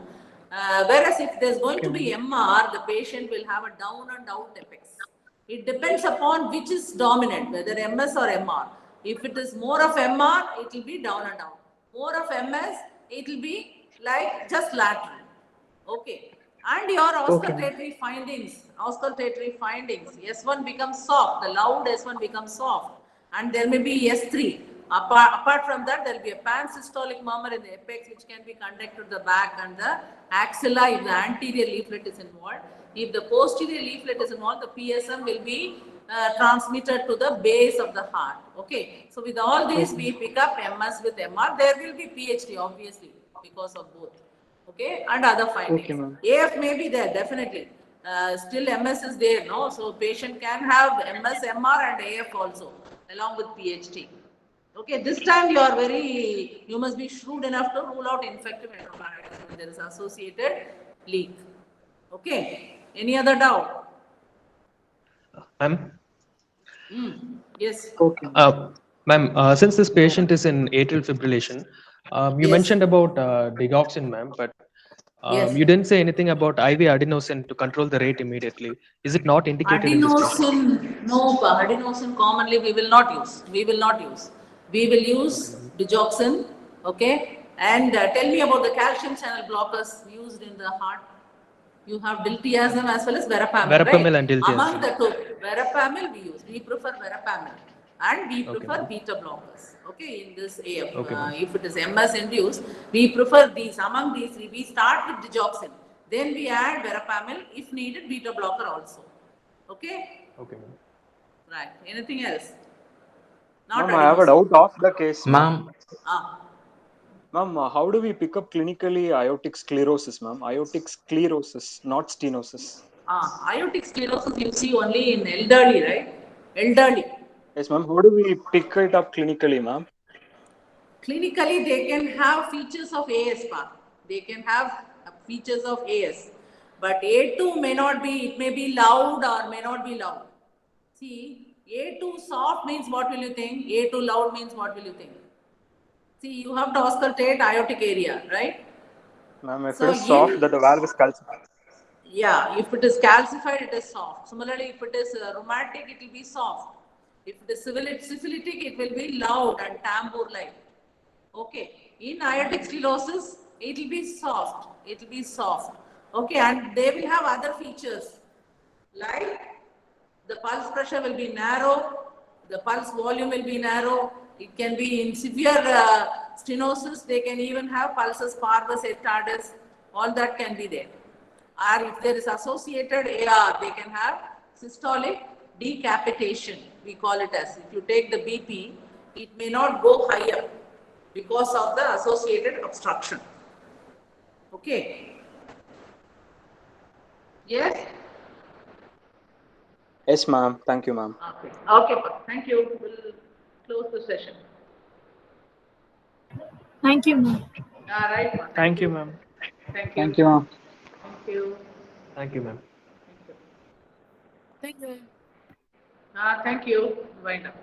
Whereas if there's going to be MR, the patient will have a down and out apex. It depends upon which is dominant, whether MS or MR. If it is more of MR, it will be down and out. More of MS, it will be like just lateral. Okay. And your auscultatory findings, S1 becomes soft, the loud S1 becomes soft, and there may be S3. Apart from that, there will be a pansystolic murmur in the apex, which can be conducted to the back and the axilla if the anterior leaflet is involved. If the posterior leaflet is involved, the PSM will be transmitted to the base of the heart. Okay. So with all these, we pick up MS with MR. There will be PhD, obviously, because of both. Okay. And other findings. Okay, ma'am. AF may be there, definitely. Still MS is there, no? So patient can have MS, MR and AF also, along with PhD. Okay, this time you must be shrewd enough to rule out infective enterocolitis when there is associated leak. Okay, any other doubt? Ma'am? Yes. Okay. Ma'am, since this patient is in atrial fibrillation, you Yes. mentioned about digoxin, ma'am, but Yes. you didn't say anything about IV adenosine to control the rate immediately. Is it not indicated in this patient? Adenosine, no, adenosine commonly we will not use. We will not use. We will use digoxin, okay? And tell me about the calcium channel blockers used in the heart. You have diltiazem as well as verapamil, Verapamil right? and diltiazem. Among the two, verapamil we use. We prefer verapamil and we prefer ma'am. beta blockers. Okay, in this AF, Okay, ma'am. if it is MS induced, we prefer these. Among these, we start with digoxin. Then we add verapamil, if needed, beta blocker also. Okay? Okay, ma'am. Right. Anything else? Ma'am, I have a doubt of the case. Ma'am, Ma'am, how do we pick up clinically aortic sclerosis, ma'am? Aortic sclerosis, not stenosis. Aortic sclerosis you see only in elderly, right? Elderly. Yes, ma'am. How do we pick it up clinically, ma'am? Clinically, they can have features of AS, they can have features of AS, but A2 may not be, it may be loud or may not be loud. See, A2 soft means what will you think? A2 loud means what will you think? See, you have to auscultate aortic area, right? Ma'am, if So it is soft, the valve is calcified. Yeah, if it is calcified, it is soft. Similarly, if it is rheumatic, it will be soft. If it is syphilitic, it will be loud and tambour-like. Okay. In aortic sclerosis, it will be soft. It will be soft. Okay, and they will have other features like the pulse pressure will be narrow, the pulse volume will be narrow. It can be in severe stenosis. They can even have pulsus parvus et tardus. All that can be there. Or if there is associated AR, they can have systolic decapitation. We call it as. If you take the BP, it may not go higher because of the associated obstruction. Okay. Yes? Yes, ma'am. Thank you, ma'am. Okay. Okay, thank you. We'll close the session. Thank you, ma'am. All right. Thank you, ma'am. Thank you. Thank you, ma'am. Thank you. Thank you, ma'am. Thank you. Thank you. Wind up.